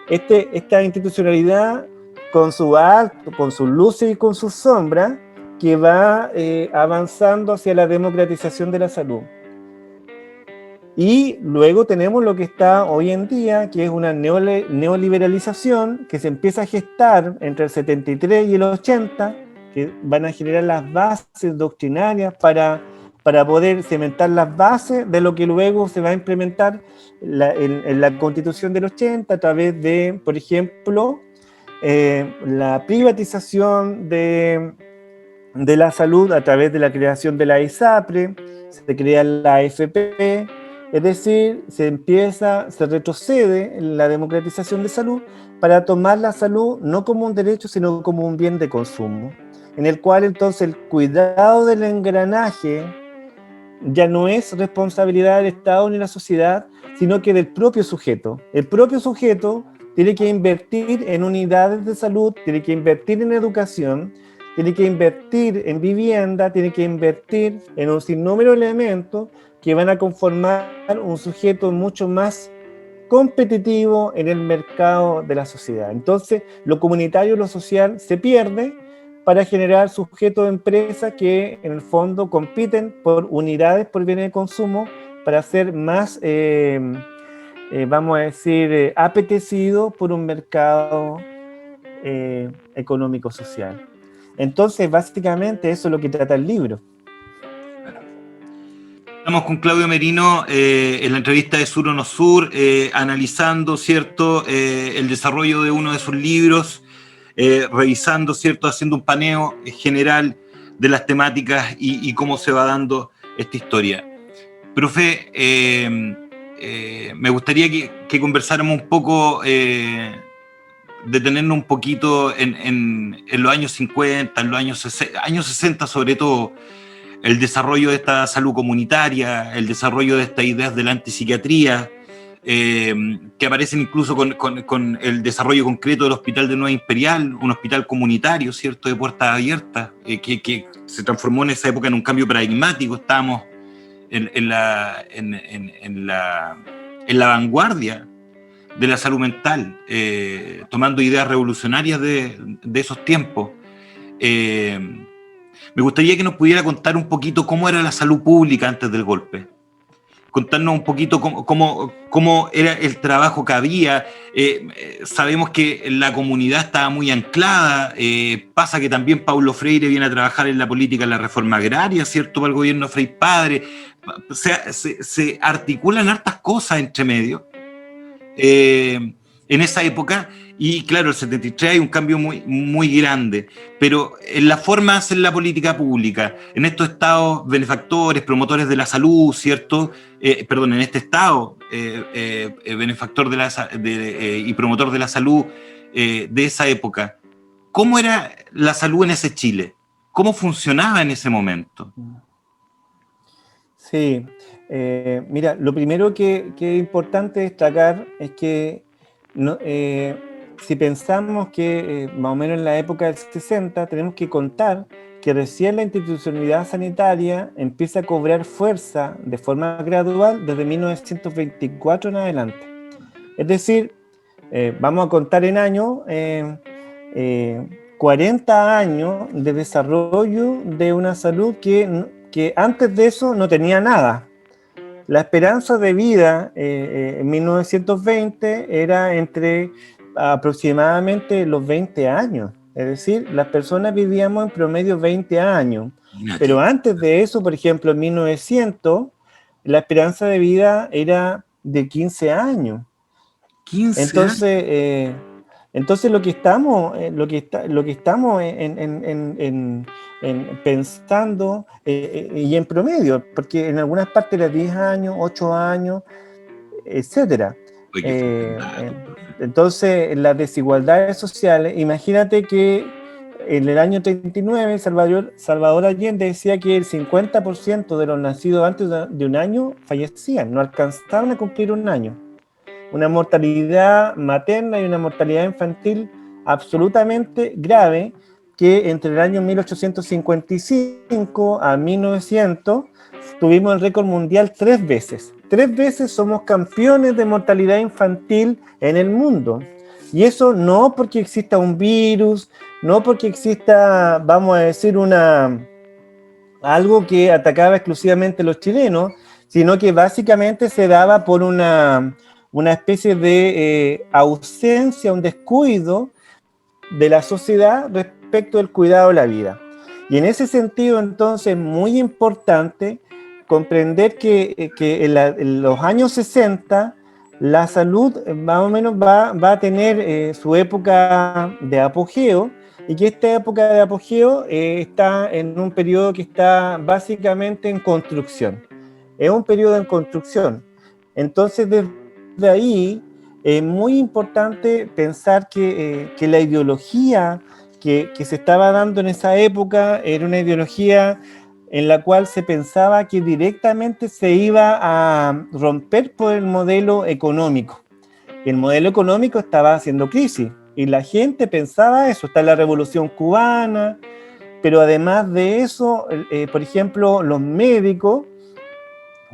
esta institucionalidad con su alto, con sus luces y con sus sombras, que va avanzando hacia la democratización de la salud. Y luego tenemos lo que está hoy en día, que es una neoliberalización que se empieza a gestar entre el 73 y el 80, que van a generar las bases doctrinarias para poder cimentar las bases de lo que luego se va a implementar en la Constitución del 80 a través de, por ejemplo, la privatización de la salud a través de la creación de la ISAPRE, se crea la AFP, es decir, se retrocede en la democratización de salud para tomar la salud no como un derecho, sino como un bien de consumo, en el cual entonces el cuidado del engranaje ya no es responsabilidad del Estado ni de la sociedad, sino que del propio sujeto. El propio sujeto tiene que invertir en unidades de salud, tiene que invertir en educación, tiene que invertir en vivienda, tiene que invertir en un sinnúmero de elementos que van a conformar un sujeto mucho más competitivo en el mercado de la sociedad. Entonces, lo comunitario y lo social se pierde para generar sujetos de empresas que en el fondo compiten por unidades, por bienes de consumo, para ser más, vamos a decir, apetecido por un mercado económico-social. Entonces, básicamente, eso es lo que trata el libro. Estamos con Claudio Merino en la entrevista de Sur o No Sur, analizando, ¿cierto?, el desarrollo de uno de sus libros, revisando, ¿cierto?, haciendo un paneo general de las temáticas y cómo se va dando esta historia. Profe, me gustaría que conversáramos un poco, detenernos un poquito en los años 50, en los años 60 sobre todo, el desarrollo de esta salud comunitaria, el desarrollo de estas ideas de la antipsiquiatría, que aparecen incluso con el desarrollo concreto del Hospital de Nueva Imperial, un hospital comunitario, ¿cierto?, de puertas abiertas, que se transformó en esa época en un cambio paradigmático. Estábamos en la vanguardia de la salud mental, tomando ideas revolucionarias de esos tiempos. Me gustaría que nos pudiera contar un poquito cómo era la salud pública antes del golpe contarnos un poquito cómo era el trabajo que había. Sabemos que la comunidad estaba muy anclada, pasa que también Paulo Freire viene a trabajar en la política, en la reforma agraria, ¿cierto?, para el gobierno Frei Padre. O sea, se articulan hartas cosas entre medio en esa época, y claro, el 73 hay un cambio muy, muy grande, pero en la forma de hacer la política pública, en estos estados benefactores, promotores de la salud, ¿cierto? Perdón, en este estado benefactor y promotor de la salud de esa época, ¿cómo era la salud en ese Chile? ¿Cómo funcionaba en ese momento? Sí, mira, lo primero que es importante destacar es que no, si pensamos que más o menos en la época del 60, tenemos que contar que recién la institucionalidad sanitaria empieza a cobrar fuerza de forma gradual desde 1924 en adelante. Es decir, vamos a contar en años, 40 años de desarrollo de una salud que antes de eso no tenía nada. La esperanza de vida en 1920 era entre aproximadamente los 20 años. Es decir, las personas vivíamos en promedio 20 años. Pero antes de eso, por ejemplo, en 1900, la esperanza de vida era de 15 años. 15 Entonces, años. entonces lo que estamos pensando, y en promedio, porque en algunas partes era 10 años, 8 años, etcétera. Entonces, las desigualdades sociales, imagínate que en el año 39 Salvador Allende decía que el 50% de los nacidos antes de un año fallecían, no alcanzaban a cumplir un año. Una mortalidad materna y una mortalidad infantil absolutamente grave, que entre el año 1855 a 1900 tuvimos el récord mundial 3 veces. 3 veces somos campeones de mortalidad infantil en el mundo. Y eso no porque exista un virus, no porque exista, vamos a decir, algo que atacaba exclusivamente a los chilenos, sino que básicamente se daba por una especie de ausencia, un descuido de la sociedad respecto del cuidado de la vida. Y en ese sentido, entonces, muy importante comprender que en los años 60 la salud más o menos va a tener su época de apogeo, y que esta época de apogeo está en un periodo que está básicamente en construcción. Es un periodo en construcción. Entonces, desde ahí es muy importante pensar que la ideología que se estaba dando en esa época era una ideología en la cual se pensaba que directamente se iba a romper por el modelo económico. El modelo económico estaba haciendo crisis y la gente pensaba eso. Está la Revolución Cubana, pero además de eso, por ejemplo, los médicos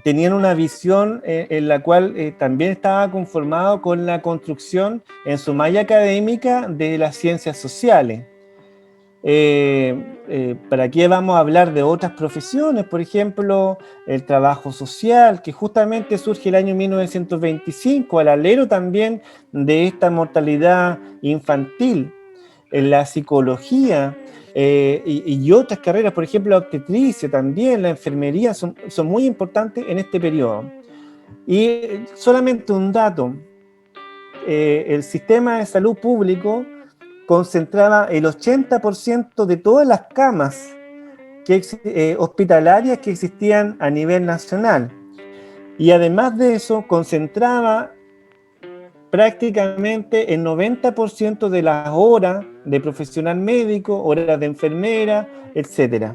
tenían una visión en la cual también estaba conformado con la construcción en su malla académica de las ciencias sociales. ¿Para qué vamos a hablar de otras profesiones? Por ejemplo, el trabajo social, que justamente surge el año 1925, al alero también de esta mortalidad infantil. En la psicología y otras carreras, por ejemplo, la obstetricia también, la enfermería, son muy importantes en este periodo. Y solamente un dato, el sistema de salud público concentraba el 80% de todas las camas hospitalarias que existían a nivel nacional. Y además de eso, concentraba prácticamente el 90% de las horas de profesional médico, horas de enfermera, etc.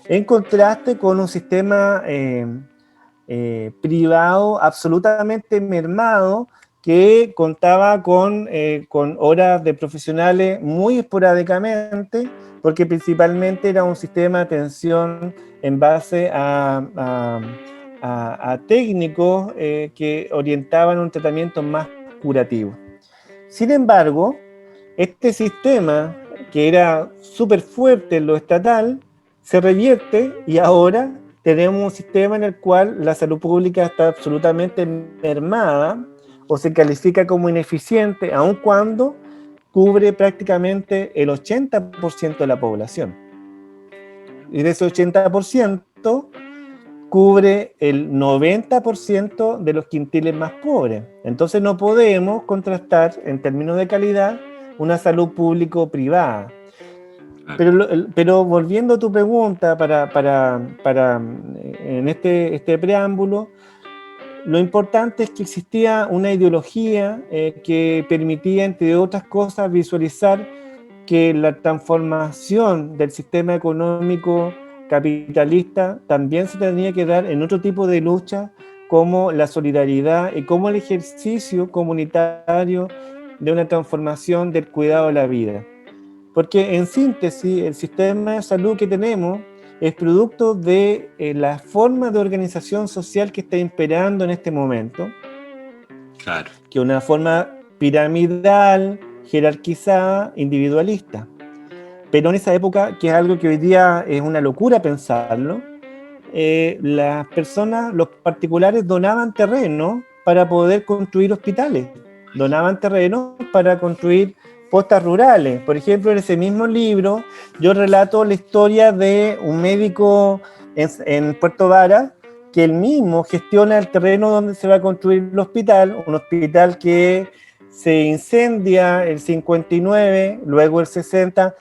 En contraste con un sistema privado absolutamente mermado, que contaba con horas de profesionales muy esporádicamente, porque principalmente era un sistema de atención en base a técnicos que orientaban un tratamiento más curativo. Sin embargo, este sistema, que era súper fuerte en lo estatal, se revierte y ahora tenemos un sistema en el cual la salud pública está absolutamente mermada o se califica como ineficiente, aun cuando cubre prácticamente el 80% de la población. Y de ese 80%, cubre el 90% de los quintiles más pobres. Entonces no podemos contrastar en términos de calidad una salud público-privada. Pero volviendo a tu pregunta en este preámbulo, lo importante es que existía una ideología que permitía, entre otras cosas, visualizar que la transformación del sistema económico capitalista también se tenía que dar en otro tipo de lucha, como la solidaridad y como el ejercicio comunitario de una transformación del cuidado de la vida. Porque en síntesis, el sistema de salud que tenemos es producto de la forma de organización social que está imperando en este momento, Claro. que es una forma piramidal, jerarquizada, individualista. Pero en esa época, que es algo que hoy día es una locura pensarlo, las personas, los particulares, donaban terreno para poder construir hospitales, donaban terreno para construir postas rurales. Por ejemplo, en ese mismo libro yo relato la historia de un médico en Puerto Vara, que él mismo gestiona el terreno donde se va a construir el hospital, un hospital que se incendia el 59, luego el 60,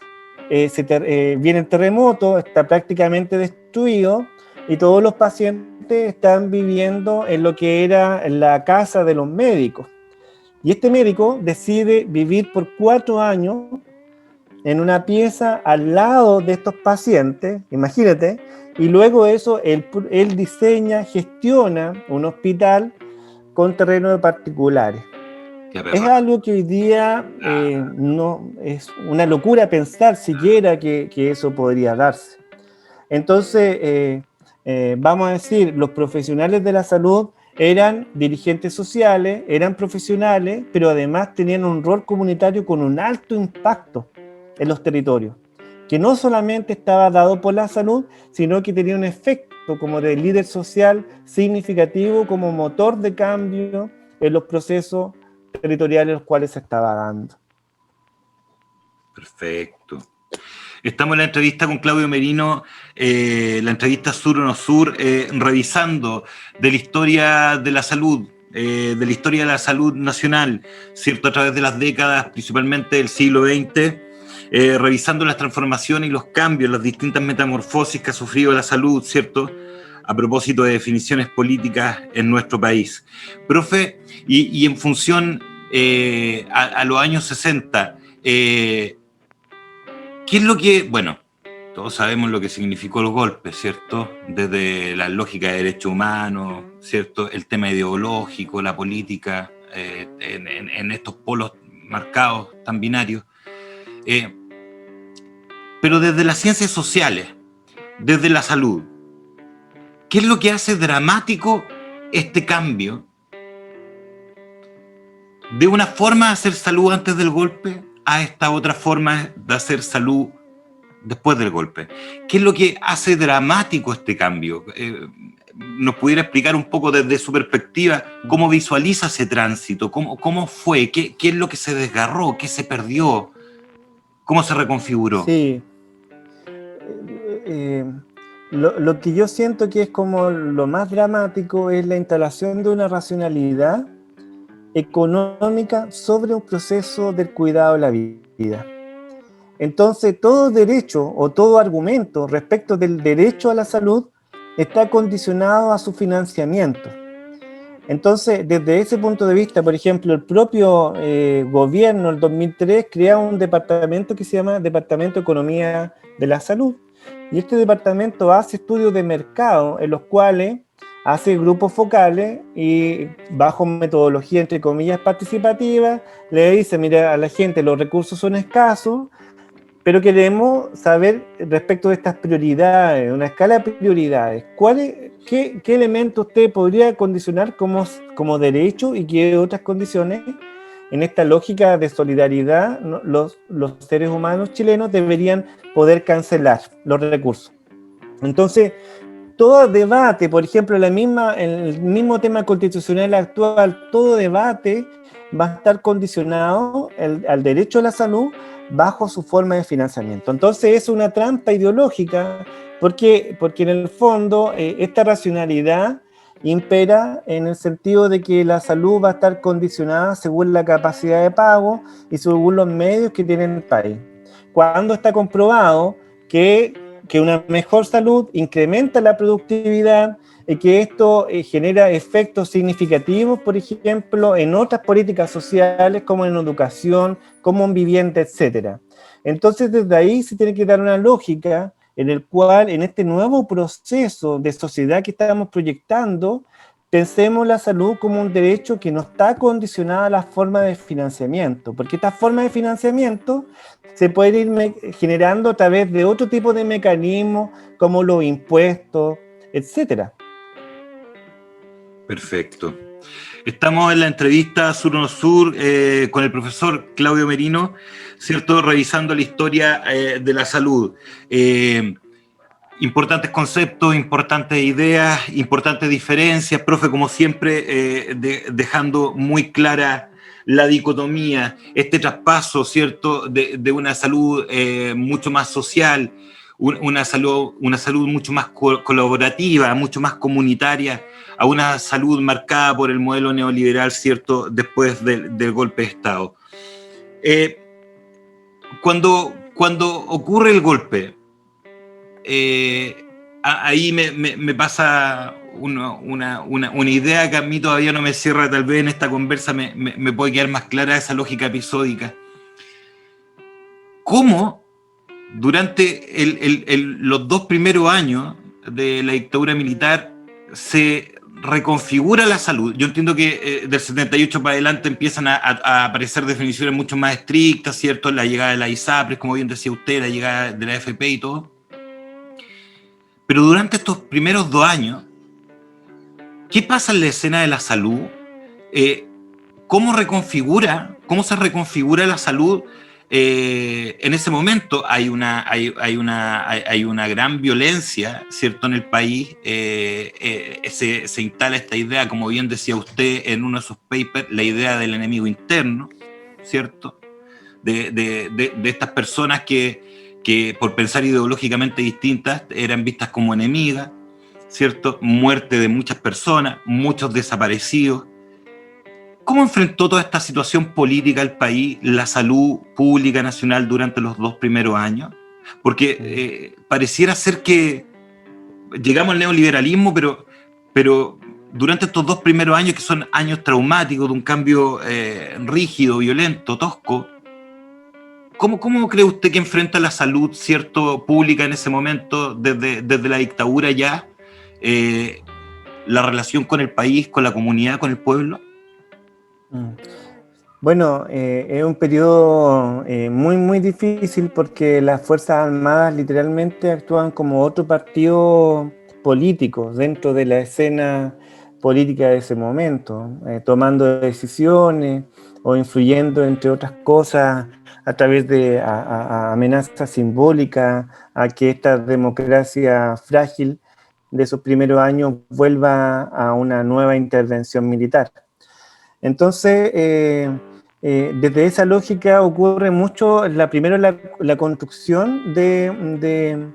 viene el terremoto, está prácticamente destruido y todos los pacientes están viviendo en lo que era la casa de los médicos. Y este médico decide vivir por 4 años en una pieza al lado de estos pacientes, imagínate, y luego eso él diseña, gestiona un hospital con terreno de particulares. Es algo que hoy día no es una locura pensar siquiera que eso podría darse. Entonces, vamos a decir, los profesionales de la salud eran dirigentes sociales, eran profesionales, pero además tenían un rol comunitario con un alto impacto en los territorios, que no solamente estaba dado por la salud, sino que tenía un efecto como de líder social significativo, como motor de cambio en los procesos territoriales los cuales se estaba dando. Perfecto. Estamos en la entrevista con Claudio Merino, la entrevista Sur o No Sur, revisando de la historia de la salud, de la historia de la salud nacional, ¿cierto? A través de las décadas, principalmente del siglo XX, revisando las transformaciones y los cambios, las distintas metamorfosis que ha sufrido la salud, ¿cierto? A propósito de definiciones políticas en nuestro país. Profe, y en función a los años 60, ¿qué es lo que, bueno, todos sabemos lo que significó los golpes, ¿cierto? Desde la lógica de derechos humanos, ¿cierto? El tema ideológico, la política, en estos polos marcados tan binarios. Pero desde las ciencias sociales, desde la salud, ¿qué es lo que hace dramático este cambio de una forma de hacer salud antes del golpe a esta otra forma de hacer salud después del golpe? ¿Qué es lo que hace dramático este cambio? ¿Nos pudiera explicar un poco desde su perspectiva cómo visualiza ese tránsito? ¿Cómo fue? ¿Qué es lo que se desgarró? ¿Qué se perdió? ¿Cómo se reconfiguró? Sí. Lo que yo siento que es como lo más dramático es la instalación de una racionalidad económica sobre un proceso del cuidado de la vida. Entonces, todo derecho o todo argumento respecto del derecho a la salud está condicionado a su financiamiento. Entonces, desde ese punto de vista, por ejemplo, el propio gobierno, en 2003, crea un departamento que se llama Departamento de Economía de la Salud. Y este departamento hace estudios de mercado en los cuales hace grupos focales y bajo metodología, entre comillas, participativa, le dice, mira, a la gente los recursos son escasos, pero queremos saber respecto de estas prioridades, una escala de prioridades, qué elementos usted podría condicionar como derecho y qué otras condiciones en esta lógica de solidaridad, ¿no? Los seres humanos chilenos deberían poder cancelar los recursos. Entonces, todo debate, por ejemplo, el mismo tema constitucional actual, todo debate va a estar condicionado al derecho a la salud bajo su forma de financiamiento. Entonces es una trampa ideológica porque en el fondo esta racionalidad impera en el sentido de que la salud va a estar condicionada según la capacidad de pago y según los medios que tiene el país. Cuando está comprobado que una mejor salud incrementa la productividad y que esto genera efectos significativos, por ejemplo, en otras políticas sociales, como en educación, como en vivienda, etc. Entonces, desde ahí se tiene que dar una lógica en el cual, en este nuevo proceso de sociedad que estamos proyectando, pensemos la salud como un derecho que no está condicionado a la forma de financiamiento, porque esta forma de financiamiento se puede ir generando a través de otro tipo de mecanismos, como los impuestos, etcétera. Perfecto. Estamos en la entrevista Sur o No Sur con el profesor Claudio Merino, ¿cierto? Revisando la historia de la salud. Importantes conceptos, importantes ideas, importantes diferencias. Profe, como siempre, dejando muy clara la dicotomía, este traspaso, ¿cierto? De una salud mucho más social, una salud mucho más colaborativa, mucho más comunitaria, a una salud marcada por el modelo neoliberal, ¿cierto?, después del golpe de Estado. Cuando ocurre el golpe, ahí me pasa una idea que a mí todavía no me cierra, tal vez en esta conversa me puede quedar más clara esa lógica episódica. ¿Cómo durante los 2 primeros años de la dictadura militar se reconfigura la salud? Yo entiendo que del 78 para adelante empiezan a aparecer definiciones mucho más estrictas, ¿cierto? La llegada de la ISAPRES, como bien decía usted, la llegada de la AFP y todo. Pero durante estos primeros 2 años, ¿qué pasa en la escena de la salud? ¿Cómo se reconfigura la salud? En ese momento hay una gran violencia, ¿cierto?, en el país. Se instala esta idea, como bien decía usted en uno de sus papers, la idea del enemigo interno, ¿cierto? De estas personas que por pensar ideológicamente distintas eran vistas como enemigas, ¿cierto? Muerte de muchas personas, muchos desaparecidos. ¿Cómo enfrentó toda esta situación política el país, la salud pública nacional durante los 2 primeros años? Porque pareciera ser que llegamos al neoliberalismo, pero durante estos 2 primeros años, que son años traumáticos, de un cambio rígido, violento, tosco, ¿cómo cree usted que enfrenta la salud, cierto, pública en ese momento, desde la dictadura ya, la relación con el país, con la comunidad, con el pueblo? Bueno, es un periodo muy, muy difícil porque las Fuerzas Armadas literalmente actúan como otro partido político dentro de la escena política de ese momento, tomando decisiones o influyendo, entre otras cosas, a través de amenazas simbólicas a que esta democracia frágil de esos primeros años vuelva a una nueva intervención militar. Entonces, desde esa lógica ocurre mucho, primero la construcción de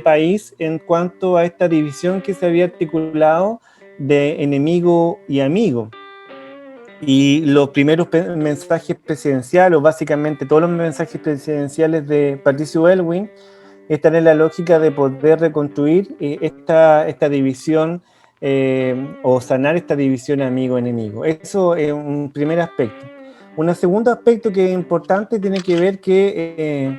país en cuanto a esta división que se había articulado de enemigo y amigo. Y los primeros mensajes presidenciales, o básicamente todos los mensajes presidenciales de Patricio Aylwin, están en la lógica de poder reconstruir esta división o sanar esta división amigo-enemigo. Eso es un primer aspecto. Un segundo aspecto que es importante tiene que ver que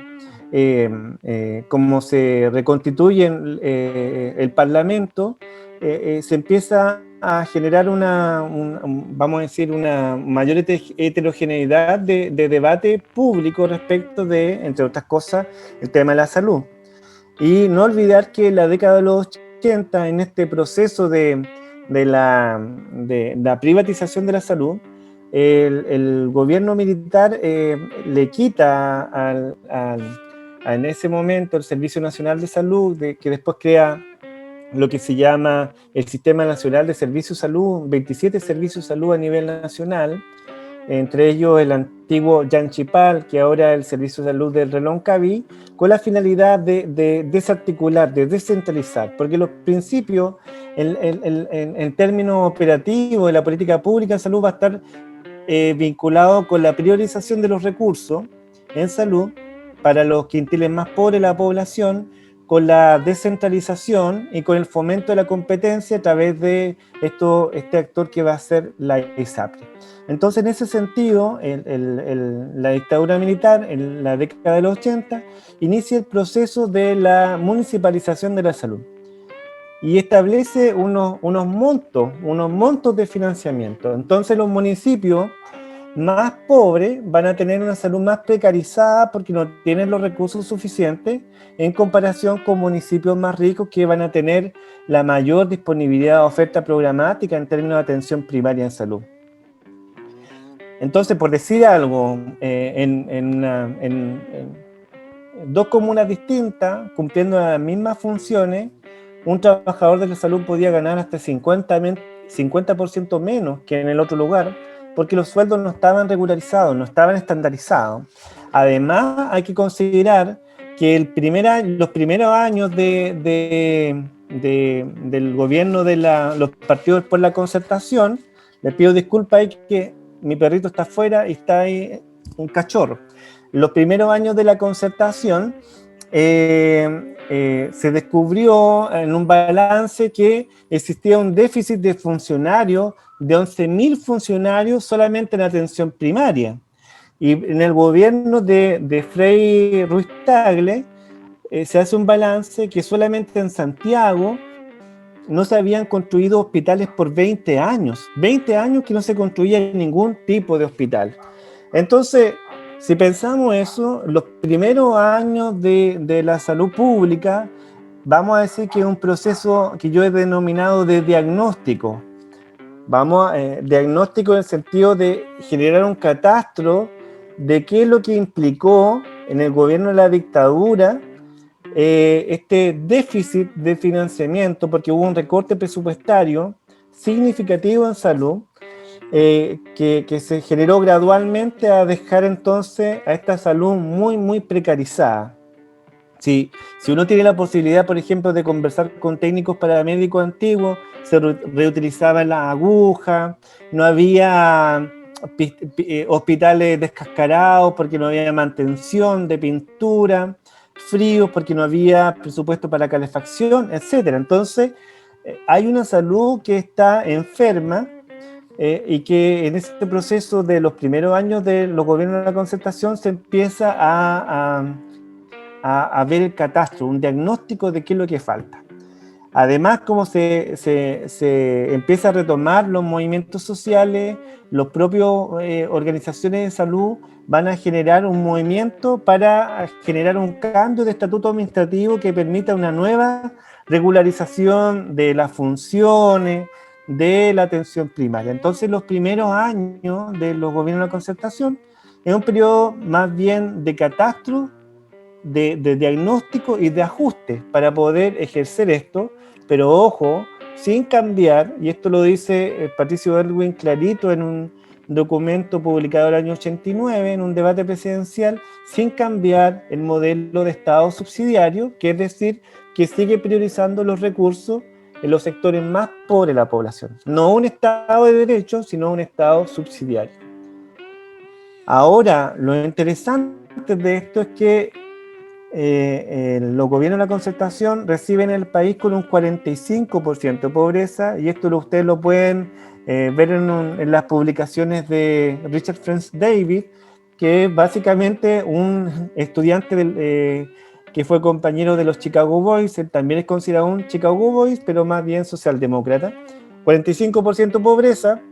como se reconstituye el Parlamento, se empieza a generar vamos a decir, una mayor heterogeneidad de debate público respecto de, entre otras cosas, el tema de la salud. Y no olvidar que en la década de los 80, en este proceso de la privatización de la salud, el gobierno militar le quita en ese momento el Servicio Nacional de Salud, que después crea lo que se llama el Sistema Nacional de Servicios de Salud, 27 servicios de salud a nivel nacional, entre ellos el antiguo Yanchipal, que ahora es el Servicio de Salud del Reloncaví, con la finalidad de desarticular, de descentralizar, porque los principios, en términos operativos de la política pública en salud, va a estar vinculado con la priorización de los recursos en salud para los quintiles más pobres de la población, con la descentralización y con el fomento de la competencia a través de este actor que va a ser la ISAPRE. Entonces, en ese sentido, la dictadura militar, en la década de los 80, inicia el proceso de la municipalización de la salud y establece unos montos de financiamiento. Entonces, los municipios más pobres van a tener una salud más precarizada porque no tienen los recursos suficientes en comparación con municipios más ricos que van a tener la mayor disponibilidad de oferta programática en términos de atención primaria en salud. Entonces, por decir algo, en dos comunas distintas, cumpliendo las mismas funciones, un trabajador de la salud podía ganar hasta 50% menos que en el otro lugar, porque los sueldos no estaban regularizados, no estaban estandarizados. Además, hay que considerar que los primeros años del gobierno de los partidos por la concertación, les pido disculpas ahí que mi perrito está afuera y está ahí un cachorro. Los primeros años de la concertación se descubrió en un balance que existía un déficit de funcionarios de 11.000 funcionarios solamente en atención primaria. Y en el gobierno de Frei Ruiz Tagle se hace un balance que solamente en Santiago no se habían construido hospitales por 20 años. 20 años que no se construía ningún tipo de hospital. Entonces, si pensamos eso, los primeros años de la salud pública, vamos a decir que es un proceso que yo he denominado de diagnóstico. Diagnóstico en el sentido de generar un catastro de qué es lo que implicó en el gobierno de la dictadura este déficit de financiamiento, porque hubo un recorte presupuestario significativo en salud, que se generó gradualmente a dejar entonces a esta salud muy, muy precarizada. Si uno tiene la posibilidad, por ejemplo, de conversar con técnicos paramédicos antiguos, se reutilizaban las agujas, no había hospitales descascarados porque no había mantención de pintura, fríos porque no había presupuesto para calefacción, etc. Entonces, hay una salud que está enferma y que en este proceso de los primeros años de los gobiernos de la concertación se empieza a ver el catastro, un diagnóstico de qué es lo que falta. Además, como se empieza a retomar los movimientos sociales, los propios organizaciones de salud van a generar un movimiento para generar un cambio de estatuto administrativo que permita una nueva regularización de las funciones de la atención primaria. Entonces, los primeros años de los gobiernos de la concertación es un periodo más bien de catastro, de diagnóstico y de ajuste para poder ejercer esto, pero ojo, sin cambiar, y esto lo dice Patricio Aylwin clarito en un documento publicado el año 89 en un debate presidencial, sin cambiar el modelo de Estado subsidiario, que es decir, que sigue priorizando los recursos en los sectores más pobres de la población. No un Estado de derecho, sino un Estado subsidiario. Ahora, lo interesante de esto es que los gobiernos de la concertación reciben el país con un 45% de pobreza, y esto ustedes lo pueden ver en las publicaciones de Richard Franz David, que es básicamente un estudiante que fue compañero de los Chicago Boys. Él también es considerado un Chicago Boys, pero más bien socialdemócrata. 45% pobreza.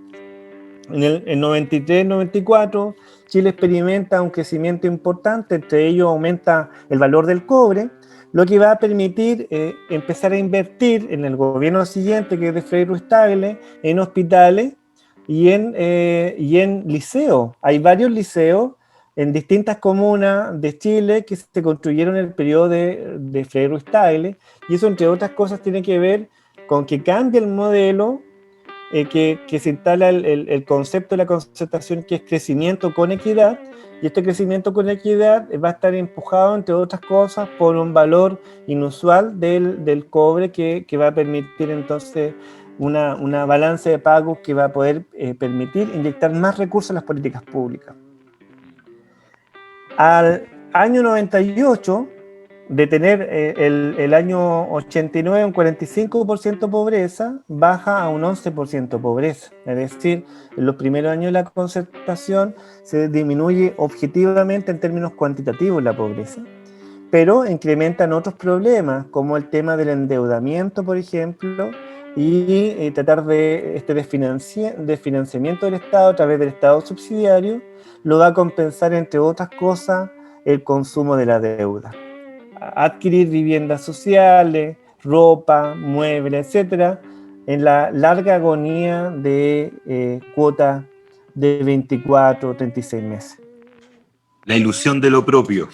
En 93-94 Chile experimenta un crecimiento importante, entre ellos aumenta el valor del cobre, lo que va a permitir empezar a invertir en el gobierno siguiente, que es de Frei Ruiz Tagle, en hospitales y en liceos. Hay varios liceos en distintas comunas de Chile que se construyeron en el periodo de Frei Ruiz-Tagle, y eso, entre otras cosas, tiene que ver con que cambia el modelo, que se instala el concepto de la concertación, que es crecimiento con equidad, y este crecimiento con equidad va a estar empujado, entre otras cosas, por un valor inusual del cobre que va a permitir entonces una balanza de pagos que va a poder permitir inyectar más recursos en las políticas públicas. Al año 98, de tener el año 89 un 45% de pobreza, baja a un 11% de pobreza. Es decir, en los primeros años de la concertación se disminuye objetivamente en términos cuantitativos la pobreza, pero incrementan otros problemas, como el tema del endeudamiento, por ejemplo, y tratar de financiamiento del Estado a través del Estado subsidiario, lo va a compensar, entre otras cosas, el consumo de la deuda. Adquirir viviendas sociales, ropa, muebles, etcétera, en la larga agonía de cuotas de 24 o 36 meses. La ilusión de lo propio.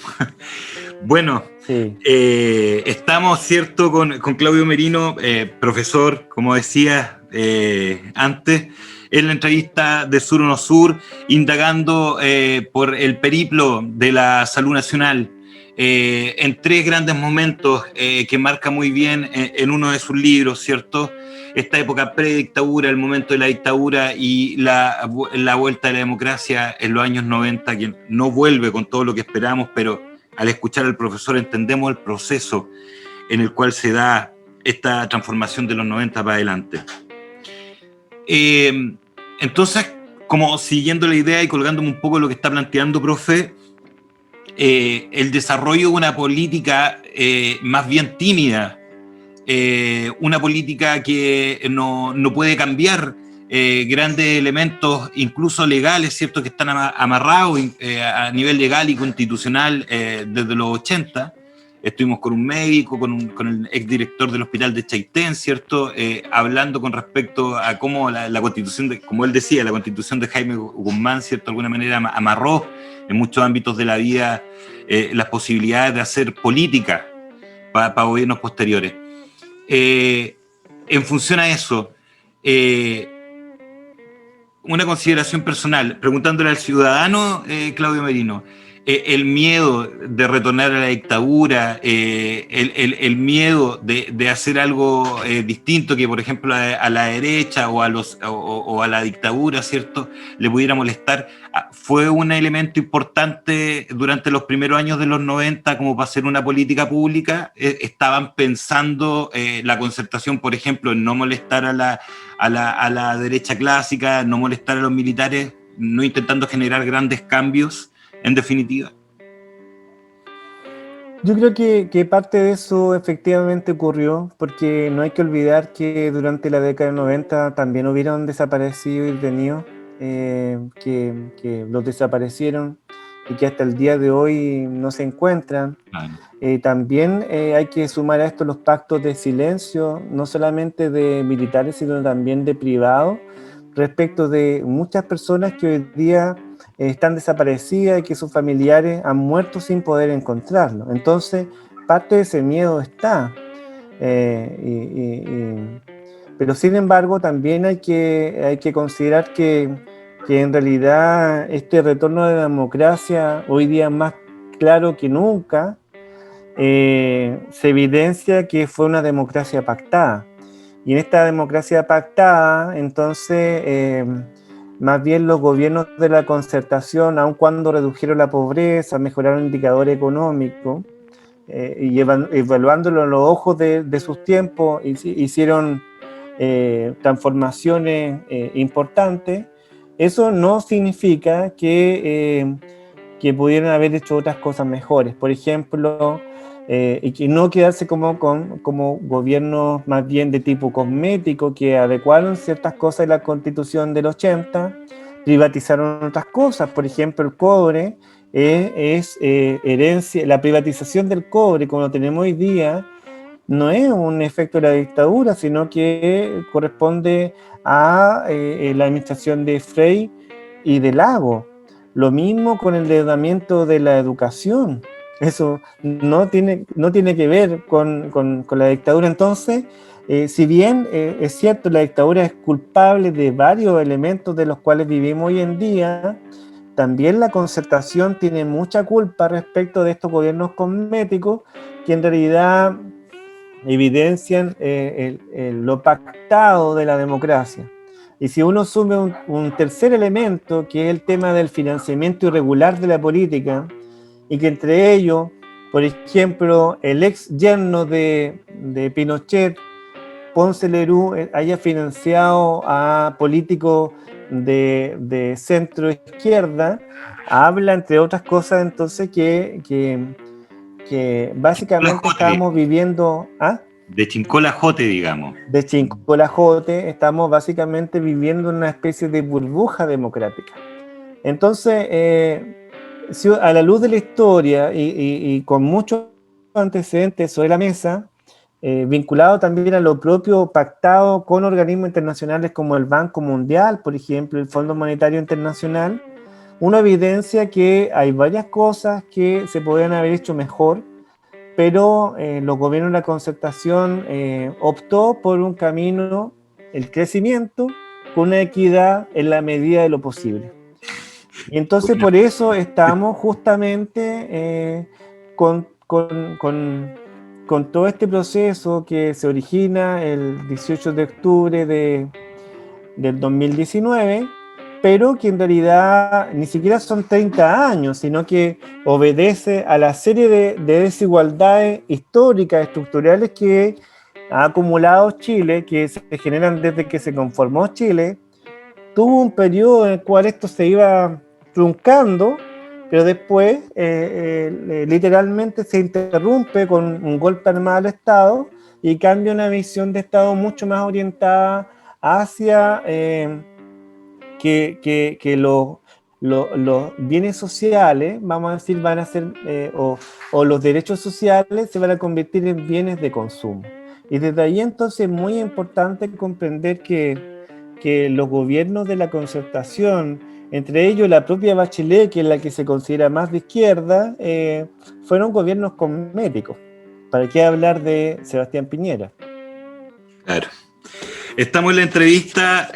Bueno, Sí. Estamos, ¿cierto?, con Claudio Merino, profesor, como decía antes, en la entrevista de Sur Uno Sur, indagando por el periplo de la salud nacional, en tres grandes momentos que marca muy bien en uno de sus libros, ¿cierto? Esta época predictadura, el momento de la dictadura y la vuelta de la democracia en los años 90, que no vuelve con todo lo que esperamos, pero al escuchar al profesor entendemos el proceso en el cual se da esta transformación de los 90 para adelante. Entonces, como siguiendo la idea y colgándome un poco lo que está planteando, profe, el desarrollo de una política más bien tímida, una política que no puede cambiar grandes elementos, incluso legales, ¿cierto?, que están amarrados a nivel legal y constitucional desde los 80. Estuvimos con un médico, con el exdirector del hospital de Chaitén, ¿cierto?, hablando con respecto a cómo la constitución, como él decía, la constitución de Jaime Guzmán, ¿cierto?, de alguna manera amarró en muchos ámbitos de la vida las posibilidades de hacer política para gobiernos posteriores. En función a eso, una consideración personal, preguntándole al ciudadano Claudio Merino, el miedo de retornar a la dictadura, el miedo de hacer algo distinto que, por ejemplo, a la derecha o a la dictadura, ¿cierto?, le pudiera molestar, fue un elemento importante durante los primeros años de los 90 como para hacer una política pública. Estaban pensando la concertación, por ejemplo, en no molestar a la derecha clásica, no molestar a los militares, no intentando generar grandes cambios, en definitiva. Yo creo que parte de eso efectivamente ocurrió, porque no hay que olvidar que durante la década de 90 también hubieron desaparecidos y detenidos, que los desaparecieron y que hasta el día de hoy no se encuentran. También hay que sumar a esto los pactos de silencio, no solamente de militares, sino también de privados, respecto de muchas personas que hoy día están desaparecidas y que sus familiares han muerto sin poder encontrarlos. Entonces, parte de ese miedo está. Pero sin embargo, también hay que considerar que en realidad este retorno de la democracia hoy día es más claro que nunca. Se evidencia que fue una democracia pactada. Y en esta democracia pactada, entonces, más bien los gobiernos de la concertación, aun cuando redujeron la pobreza, mejoraron indicadores económicos, y evaluándolo a los ojos de sus tiempos, hicieron transformaciones importantes. Eso no significa que pudieran haber hecho otras cosas mejores. Por ejemplo, y que no quedarse como gobiernos más bien de tipo cosmético, que adecuaron ciertas cosas de la Constitución del 80, privatizaron otras cosas. Por ejemplo, el cobre es herencia. La privatización del cobre, como lo tenemos hoy día, no es un efecto de la dictadura, sino que corresponde a la administración de Frei y de Lago. Lo mismo con el endeudamiento de la educación. Eso no tiene que ver con la dictadura. Entonces, si bien es cierto, la dictadura es culpable de varios elementos de los cuales vivimos hoy en día, también la concertación tiene mucha culpa respecto de estos gobiernos cosméticos que en realidad evidencian lo pactado de la democracia. Y si uno sume un tercer elemento, que es el tema del financiamiento irregular de la política, y que entre ellos, por ejemplo, el ex yerno de Pinochet, Ponce Lerú, haya financiado a políticos de centro izquierda, habla, entre otras cosas, entonces que básicamente Colajote, estábamos viviendo... ¿ah? de Chincolajote, digamos. De Chincolajote, estamos básicamente viviendo una especie de burbuja democrática. Entonces, si a la luz de la historia y con muchos antecedentes sobre la mesa, vinculado también a lo propio pactado con organismos internacionales como el Banco Mundial, por ejemplo, el Fondo Monetario Internacional, uno evidencia que hay varias cosas que se podrían haber hecho mejor, pero los gobiernos de la concertación optó por un camino, el crecimiento, con una equidad en la medida de lo posible. Y entonces por eso estamos justamente con todo este proceso que se origina el 18 de octubre del 2019, pero que en realidad ni siquiera son 30 años, sino que obedece a la serie de desigualdades históricas, estructurales que ha acumulado Chile, que se generan desde que se conformó Chile. Tuvo un periodo en el cual esto se iba truncando, pero después literalmente se interrumpe con un golpe armado al Estado y cambia una visión de Estado mucho más orientada hacia que los bienes sociales, vamos a decir, van a ser, o los derechos sociales se van a convertir en bienes de consumo. Y desde ahí entonces es muy importante comprender que los gobiernos de la concertación, entre ellos la propia Bachelet, que es la que se considera más de izquierda, fueron gobiernos cosméticos. ¿Para qué hablar de Sebastián Piñera? Claro. Estamos en la entrevista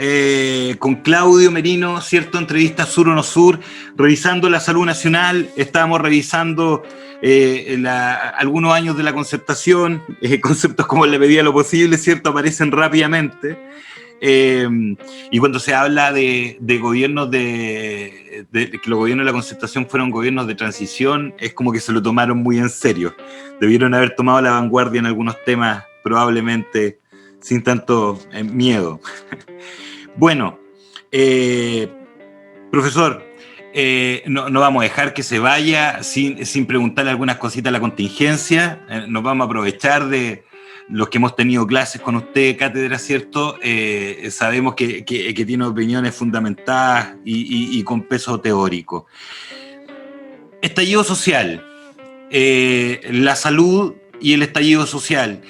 con Claudio Merino, ¿cierto? Entrevista Sur o No Sur, revisando la salud nacional. Estábamos revisando algunos años de la concertación, conceptos como en la medida de lo posible, ¿cierto? Aparecen rápidamente. Y cuando se habla de gobiernos de que los gobiernos de la concertación fueron gobiernos de transición, es como que se lo tomaron muy en serio. Debieron haber tomado la vanguardia en algunos temas, probablemente sin tanto miedo. Bueno, profesor, no vamos a dejar que se vaya sin preguntarle algunas cositas a la contingencia. Nos vamos a aprovechar de los que hemos tenido clases con usted, cátedra, ¿cierto? Sabemos que tiene opiniones fundamentadas y con peso teórico. Estallido social, la salud y el estallido social.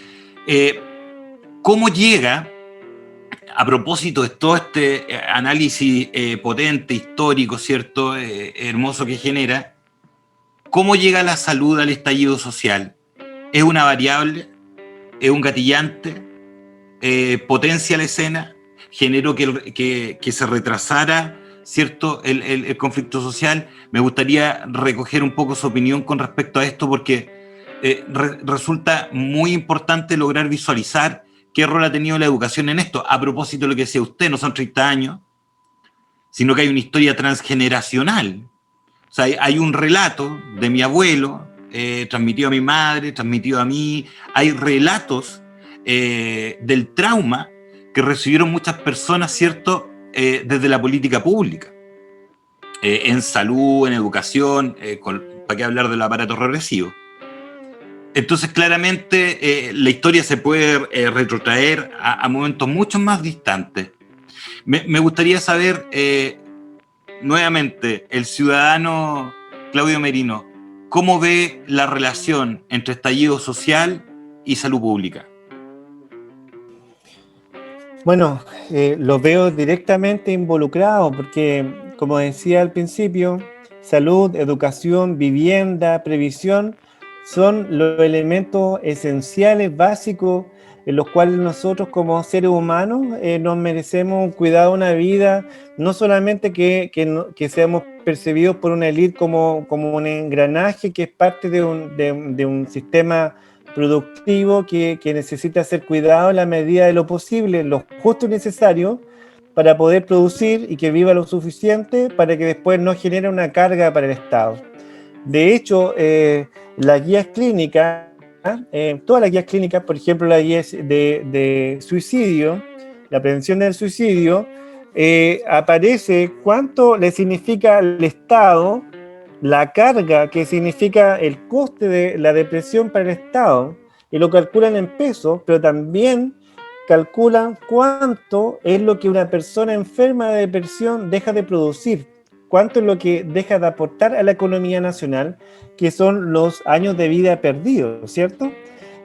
¿Cómo llega, a propósito de todo este análisis potente, histórico, ¿cierto? Hermoso que genera, cómo llega la salud al estallido social? ¿Es una variable? ¿Es un gatillante? ¿Potencia la escena? ¿Generó que se retrasara, ¿cierto? El conflicto social? Me gustaría recoger un poco su opinión con respecto a esto porque resulta muy importante lograr visualizar qué rol ha tenido la educación en esto. A propósito de lo que decía usted, no son 30 años, sino que hay una historia transgeneracional. O sea, hay un relato de mi abuelo, transmitido a mi madre, transmitido a mí. Hay relatos del trauma que recibieron muchas personas, ¿cierto?, desde la política pública. En salud, en educación, ¿para qué hablar del aparato represivo? Entonces, claramente, la historia se puede retrotraer a momentos mucho más distantes. Me gustaría saber, nuevamente, el ciudadano Claudio Merino, ¿cómo ve la relación entre estallido social y salud pública? Bueno, lo veo directamente involucrado porque, como decía al principio, salud, educación, vivienda, previsión, son los elementos esenciales, básicos, en los cuales nosotros como seres humanos nos merecemos un cuidado, una vida, no solamente que seamos percibidos por una élite como un engranaje que es parte de un sistema productivo que necesita ser cuidado en la medida de lo posible, lo justo y necesario, para poder producir y que viva lo suficiente para que después no genere una carga para el Estado. De hecho, las guías clínicas, todas las guías clínicas, por ejemplo, la guía de suicidio, la prevención del suicidio, aparece cuánto le significa al Estado la carga que significa el coste de la depresión para el Estado, y lo calculan en pesos, pero también calculan cuánto es lo que una persona enferma de depresión deja de producir, cuánto es lo que deja de aportar a la economía nacional, que son los años de vida perdidos, ¿cierto?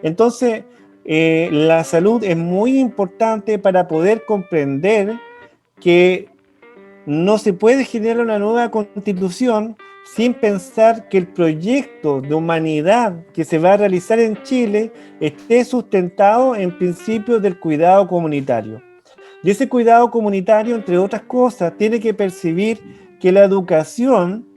Entonces, la salud es muy importante para poder comprender que no se puede generar una nueva constitución sin pensar que el proyecto de humanidad que se va a realizar en Chile esté sustentado en principios del cuidado comunitario. Y ese cuidado comunitario, entre otras cosas, tiene que percibir que la educación,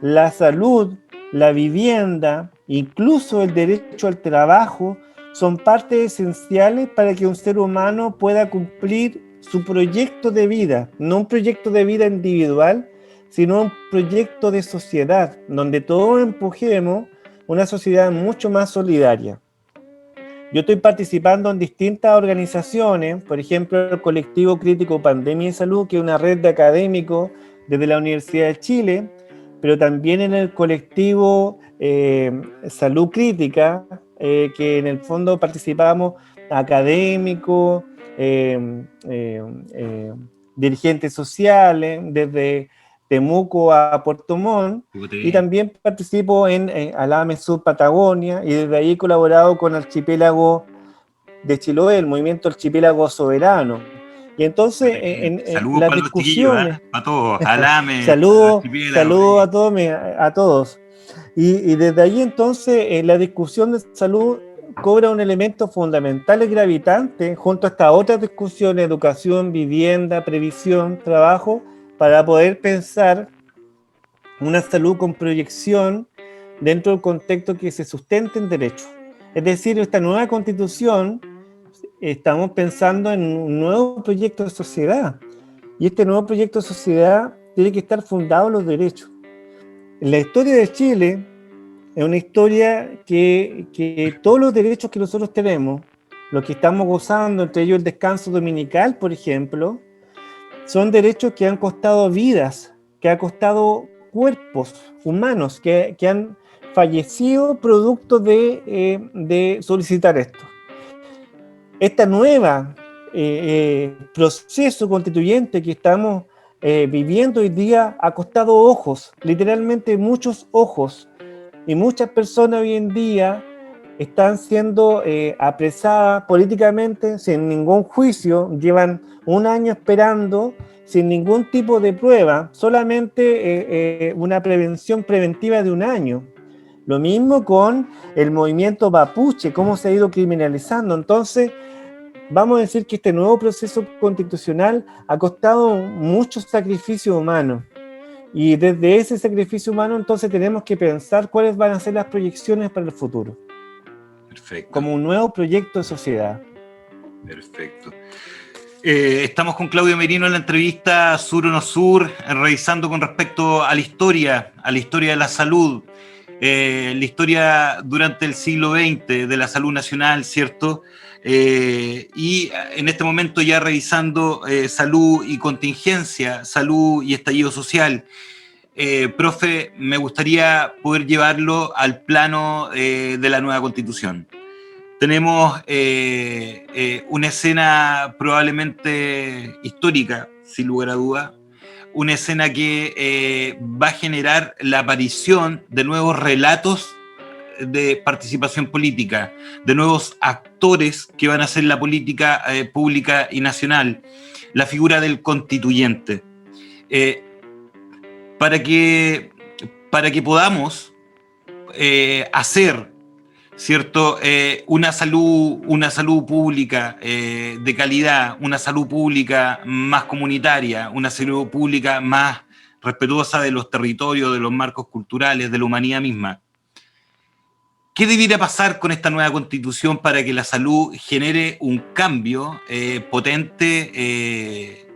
la salud, la vivienda, incluso el derecho al trabajo, son partes esenciales para que un ser humano pueda cumplir su proyecto de vida, no un proyecto de vida individual, sino un proyecto de sociedad, donde todos empujemos una sociedad mucho más solidaria. Yo estoy participando en distintas organizaciones, por ejemplo, el Colectivo Crítico Pandemia y Salud, que es una red de académicos desde la Universidad de Chile, pero también en el colectivo Salud Crítica, que en el fondo participamos académicos, dirigentes sociales, desde Temuco a Puerto Montt, y también participo en Alame Sur Patagonia, y desde ahí he colaborado con Archipiélago de Chiloé, el movimiento Archipiélago Soberano. Y entonces, en saludos las para los chiquillos, discusiones, para todos, Alame, saludos Archipiélago. a todos. Y desde ahí entonces la discusión de salud cobra un elemento fundamental y gravitante junto a estas otras discusiones, educación, vivienda, previsión, trabajo, para poder pensar una salud con proyección dentro del contexto que se sustente en derecho. Es decir, esta nueva constitución, estamos pensando en un nuevo proyecto de sociedad, y este nuevo proyecto de sociedad tiene que estar fundado en los derechos. La historia de Chile es una historia que todos los derechos que nosotros tenemos, los que estamos gozando, entre ellos el descanso dominical, por ejemplo, son derechos que han costado vidas, que han costado cuerpos humanos, que han fallecido producto de solicitar esto. Esta nueva proceso constituyente que estamos viviendo hoy día ha costado ojos, literalmente muchos ojos, y muchas personas hoy en día están siendo apresadas políticamente sin ningún juicio, llevan un año esperando sin ningún tipo de prueba, solamente una prevención preventiva de un año. Lo mismo con el movimiento mapuche, cómo se ha ido criminalizando. Entonces, vamos a decir que este nuevo proceso constitucional ha costado muchos sacrificios humanos. Y desde ese sacrificio humano, entonces tenemos que pensar cuáles van a ser las proyecciones para el futuro. Perfecto. Como un nuevo proyecto de sociedad. Perfecto. Estamos con Claudio Merino en la entrevista Sur o No Sur, revisando con respecto a la historia de la salud, la historia durante el siglo XX de la salud nacional, ¿cierto? Y en este momento ya revisando salud y contingencia, salud y estallido social. Profe, me gustaría poder llevarlo al plano de la nueva Constitución. Tenemos una escena probablemente histórica, sin lugar a duda, una escena que va a generar la aparición de nuevos relatos de participación política, de nuevos actores que van a hacer la política pública y nacional, la figura del constituyente. Para que para que podamos hacer, ¿cierto? Una salud pública de calidad, una salud pública más comunitaria, una salud pública más respetuosa de los territorios, de los marcos culturales, de la humanidad misma. ¿Qué debiera pasar con esta nueva constitución para que la salud genere un cambio potente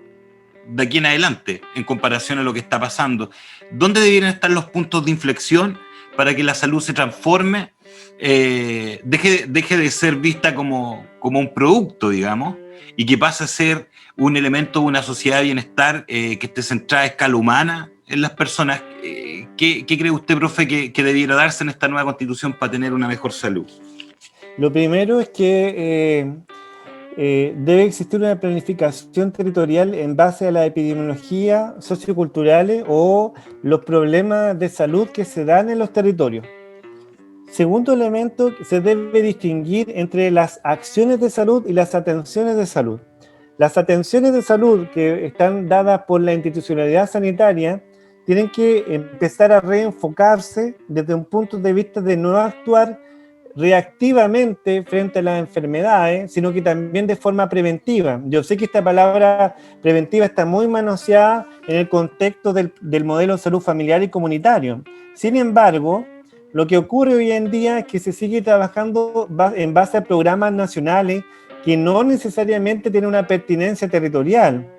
de aquí en adelante en comparación a lo que está pasando? ¿Dónde debieran estar los puntos de inflexión para que la salud se transforme, deje de ser vista como un producto, digamos, y que pase a ser un elemento de una sociedad de bienestar que esté centrada a escala humana en las personas? ¿Qué cree usted, profe, que debiera darse en esta nueva constitución para tener una mejor salud? Lo primero es que debe existir una planificación territorial en base a la epidemiología socioculturales o los problemas de salud que se dan en los territorios. Segundo elemento, se debe distinguir entre las acciones de salud y las atenciones de salud. Las atenciones de salud que están dadas por la institucionalidad sanitaria tienen que empezar a reenfocarse desde un punto de vista de no actuar reactivamente frente a las enfermedades, sino que también de forma preventiva. Yo sé que esta palabra preventiva está muy manoseada en el contexto del modelo de salud familiar y comunitario. Sin embargo, lo que ocurre hoy en día es que se sigue trabajando en base a programas nacionales que no necesariamente tienen una pertinencia territorial.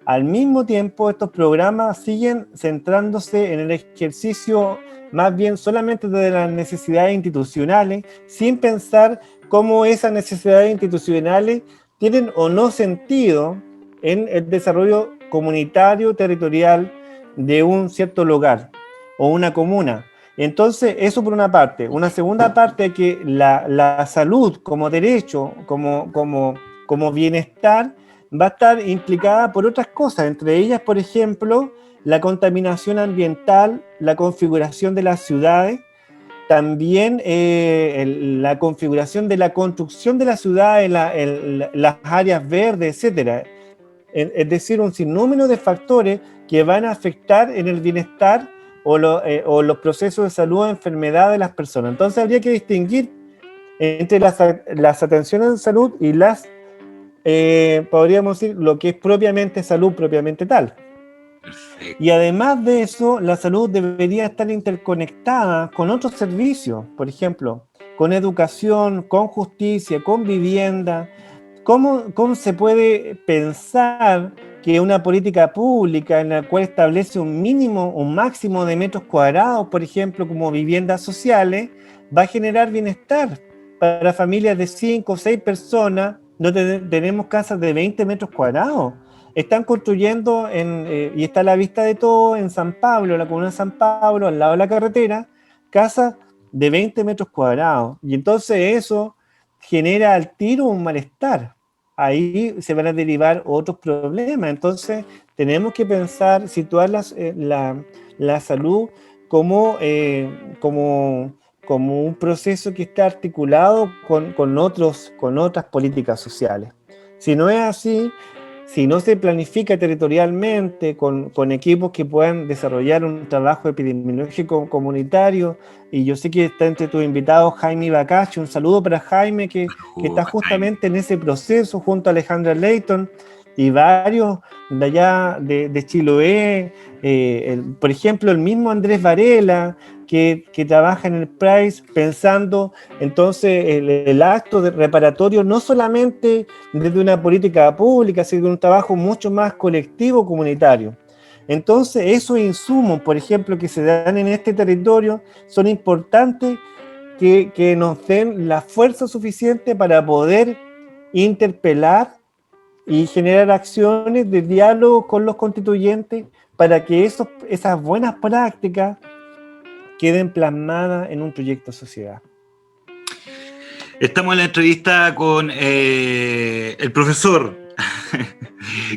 Al mismo tiempo, estos programas siguen centrándose en el ejercicio más bien solamente de las necesidades institucionales, sin pensar cómo esas necesidades institucionales tienen o no sentido en el desarrollo comunitario, territorial de un cierto lugar o una comuna. Entonces, eso por una parte. Una segunda parte es que la salud como derecho, como bienestar, va a estar implicada por otras cosas, entre ellas, por ejemplo, la contaminación ambiental, la configuración de las ciudades, también la configuración de la construcción de la ciudad en las áreas verdes, etcétera. Es decir, un sinnúmero de factores que van a afectar en el bienestar o los procesos de salud o enfermedad de las personas. Entonces habría que distinguir entre las atenciones de salud y podríamos decir, lo que es propiamente salud, propiamente tal. Perfecto. Y además de eso, la salud debería estar interconectada con otros servicios, por ejemplo, con educación, con justicia, con vivienda. ¿Cómo se puede pensar que una política pública en la cual establece un máximo de metros cuadrados, por ejemplo, como viviendas sociales, va a generar bienestar para familias de 5 o 6 personas? No tenemos casas de 20 metros cuadrados. Están construyendo, y está a la vista de todo, en San Pablo, la comuna de San Pablo, al lado de la carretera, casas de 20 metros cuadrados. Y entonces eso genera al tiro un malestar. Ahí se van a derivar otros problemas. Entonces tenemos que pensar, situar la salud como un proceso que está articulado con otras políticas sociales. Si no es así, si no se planifica territorialmente con equipos que puedan desarrollar un trabajo epidemiológico comunitario, y yo sé que está entre tus invitados Jaime Bacacho, un saludo para Jaime que está justamente en ese proceso junto a Alejandra Leighton y varios de allá de Chiloé, por ejemplo el mismo Andrés Varela, que trabaja en el PRAIS pensando entonces el acto de reparatorio no solamente desde una política pública, sino de un trabajo mucho más colectivo, comunitario. Entonces esos insumos, por ejemplo, que se dan en este territorio son importantes que nos den la fuerza suficiente para poder interpelar y generar acciones de diálogo con los constituyentes para que esas buenas prácticas queden plasmadas en un proyecto de sociedad. Estamos en la entrevista con el profesor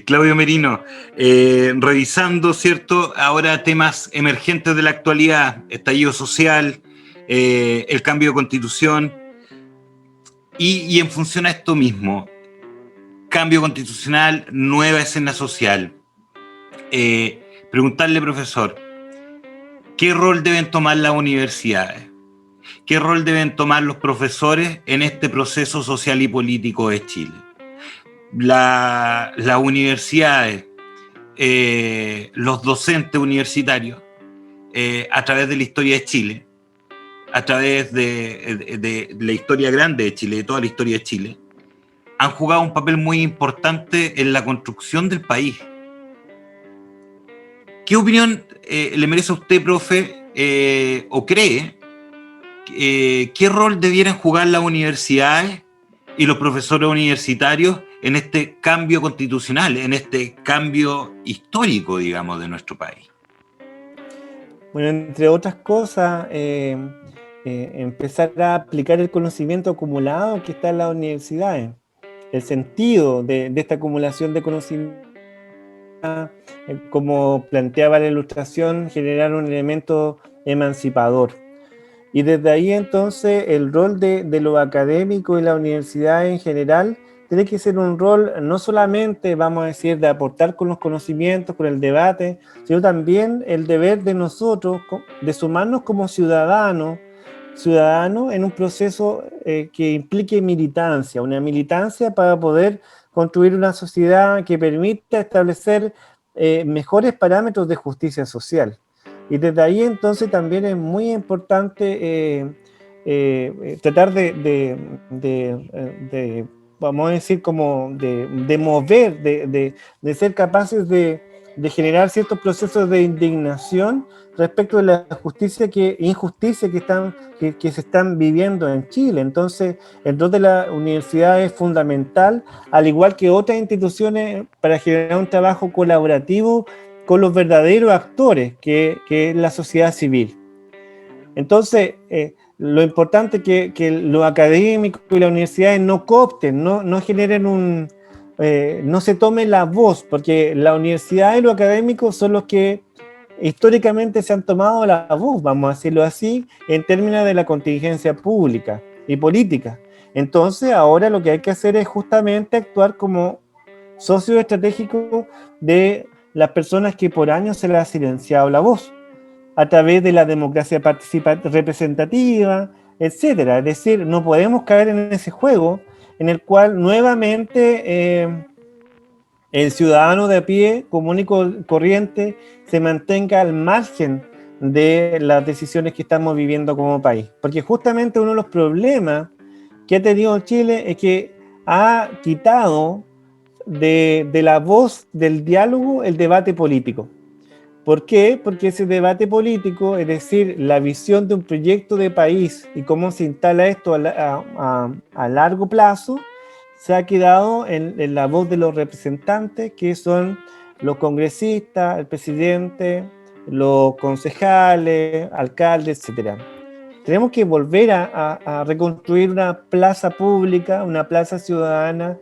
Claudio Merino, revisando, ¿cierto?, ahora temas emergentes de la actualidad, estallido social, el cambio de constitución, y en función a esto mismo, cambio constitucional, nueva escena social. Preguntarle, profesor, ¿Qué rol deben tomar las universidades? ¿Qué rol deben tomar los profesores en este proceso social y político de Chile? Las universidades, los docentes universitarios, a través de la historia de Chile, a través de la historia grande de Chile, de toda la historia de Chile, han jugado un papel muy importante en la construcción del país. ¿Qué opinión le merece a usted, profe, o cree qué rol debieran jugar las universidades y los profesores universitarios en este cambio constitucional, en este cambio histórico, digamos, de nuestro país? Bueno, entre otras cosas, empezar a aplicar el conocimiento acumulado que está en las universidades. El sentido de esta acumulación de conocimiento, como planteaba la ilustración, generar un elemento emancipador. Y desde ahí entonces el rol de lo académico y la universidad en general tiene que ser un rol no solamente, vamos a decir, de aportar con los conocimientos, con el debate, sino también el deber de nosotros de sumarnos como ciudadanos en un proceso que implique militancia, una militancia para poder construir una sociedad que permita establecer mejores parámetros de justicia social. Y desde ahí entonces también es muy importante tratar de, vamos a decir, como de mover, de ser capaces de generar ciertos procesos de indignación respecto de la injusticia que se están viviendo en Chile. Entonces, el rol de la universidad es fundamental, al igual que otras instituciones, para generar un trabajo colaborativo con los verdaderos actores, que es la sociedad civil. Entonces, lo importante es que los académicos y las universidades no coopten, no generen no se tome la voz, porque la universidad y los académicos son los que históricamente se han tomado la voz, vamos a decirlo así, en términos de la contingencia pública y política. Entonces, ahora lo que hay que hacer es justamente actuar como socios estratégicos de las personas que por años se les ha silenciado la voz, a través de la democracia representativa, etcétera. Es decir, no podemos caer en ese juego en el cual nuevamente el ciudadano de a pie, común y corriente, se mantenga al margen de las decisiones que estamos viviendo como país. Porque justamente uno de los problemas que ha tenido Chile es que ha quitado de la voz del diálogo el debate político. ¿Por qué? Porque ese debate político, es decir, la visión de un proyecto de país y cómo se instala esto a largo plazo, se ha quedado en la voz de los representantes, que son los congresistas, el presidente, los concejales, alcaldes, etc. Tenemos que volver a reconstruir una plaza pública, una plaza ciudadana,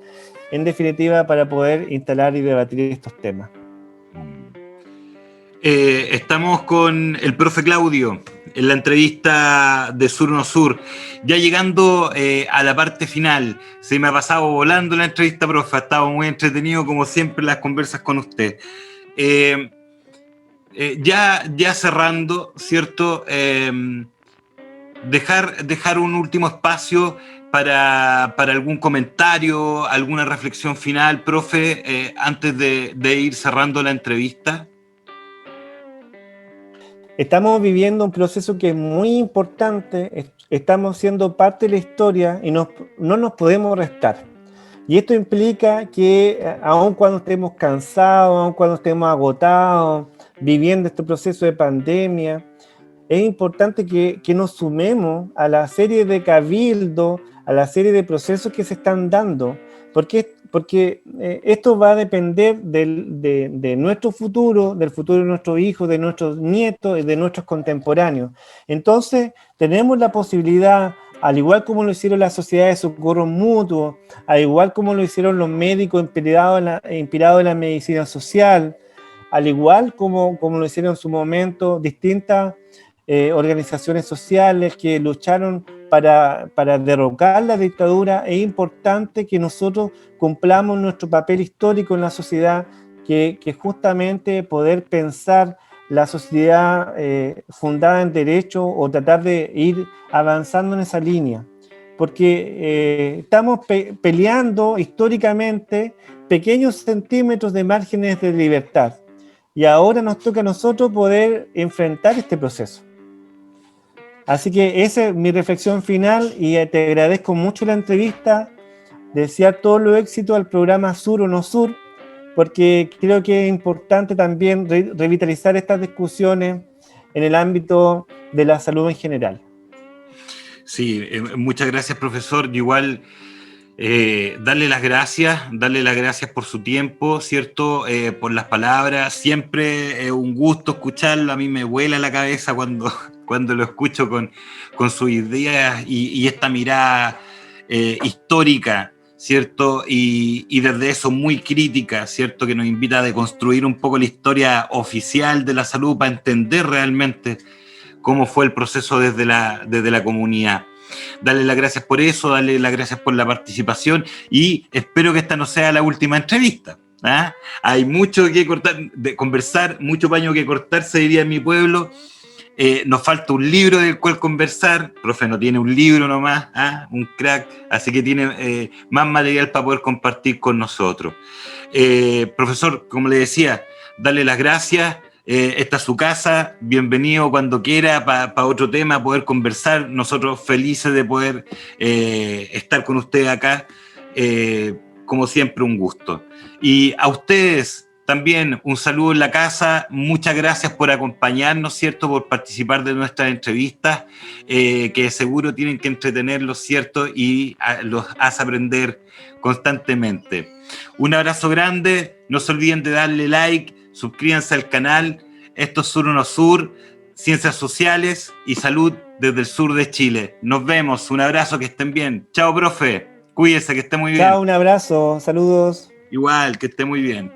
en definitiva, para poder instalar y debatir estos temas. Estamos con el profe Claudio en la entrevista de Sur No Sur, ya llegando a la parte final. Se me ha pasado volando la entrevista, profe, ha estado muy entretenido como siempre las conversas con usted. Ya cerrando, ¿cierto? Dejar un último espacio para algún comentario, alguna reflexión final, profe, antes de ir cerrando la entrevista. Estamos viviendo un proceso que es muy importante, estamos siendo parte de la historia y no nos podemos restar. Y esto implica que aun cuando estemos cansados, aun cuando estemos agotados, viviendo este proceso de pandemia, es importante que nos sumemos a la serie de cabildos, a la serie de procesos que se están dando, porque esto va a depender de nuestro futuro, del futuro de nuestros hijos, de nuestros nietos y de nuestros contemporáneos. Entonces, tenemos la posibilidad, al igual como lo hicieron las sociedades de socorro mutuo, al igual como lo hicieron los médicos inspirados en la medicina social, al igual como lo hicieron en su momento distintas organizaciones sociales que lucharon para derrocar la dictadura. Es importante que nosotros cumplamos nuestro papel histórico en la sociedad, que justamente poder pensar la sociedad fundada en derecho o tratar de ir avanzando en esa línea. Porque estamos peleando históricamente pequeños centímetros de márgenes de libertad. Y ahora nos toca a nosotros poder enfrentar este proceso. Así que esa es mi reflexión final y te agradezco mucho la entrevista. Desear todo lo éxito al programa Sur o No Sur, porque creo que es importante también revitalizar estas discusiones en el ámbito de la salud en general. Sí, muchas gracias, profesor. Igual, darle las gracias por su tiempo, ¿cierto? Por las palabras. Siempre es un gusto escucharlo. A mí me vuela la cabeza cuando lo escucho con sus ideas y esta mirada histórica, ¿cierto? Y desde eso muy crítica, ¿cierto? Que nos invita a deconstruir un poco la historia oficial de la salud para entender realmente cómo fue el proceso desde la comunidad. Darle las gracias por eso, darle las gracias por la participación y espero que esta no sea la última entrevista. ¿Ah? Hay mucho que conversar, mucho paño que cortar, se diría en mi pueblo. Nos falta un libro del cual conversar. Profe no tiene un libro nomás, ¿ah? Un crack, así que tiene más material para poder compartir con nosotros. Profesor, como le decía, darle las gracias. Esta es su casa, bienvenido cuando quiera para otro tema, poder conversar. Nosotros felices de poder estar con usted acá. Como siempre, un gusto. Y a ustedes también un saludo en la casa. Muchas gracias por acompañarnos, ¿cierto? Por participar de nuestras entrevistas, que seguro tienen que entretenerlos, ¿cierto? Y los hace aprender constantemente. Un abrazo grande. No se olviden de darle like. Suscríbanse al canal. Esto es Sur o No Sur, Ciencias Sociales y Salud desde el sur de Chile. Nos vemos, un abrazo, que estén bien. Chao, profe, cuídese, que esté muy bien. Chao, un abrazo, saludos. Igual, que esté muy bien.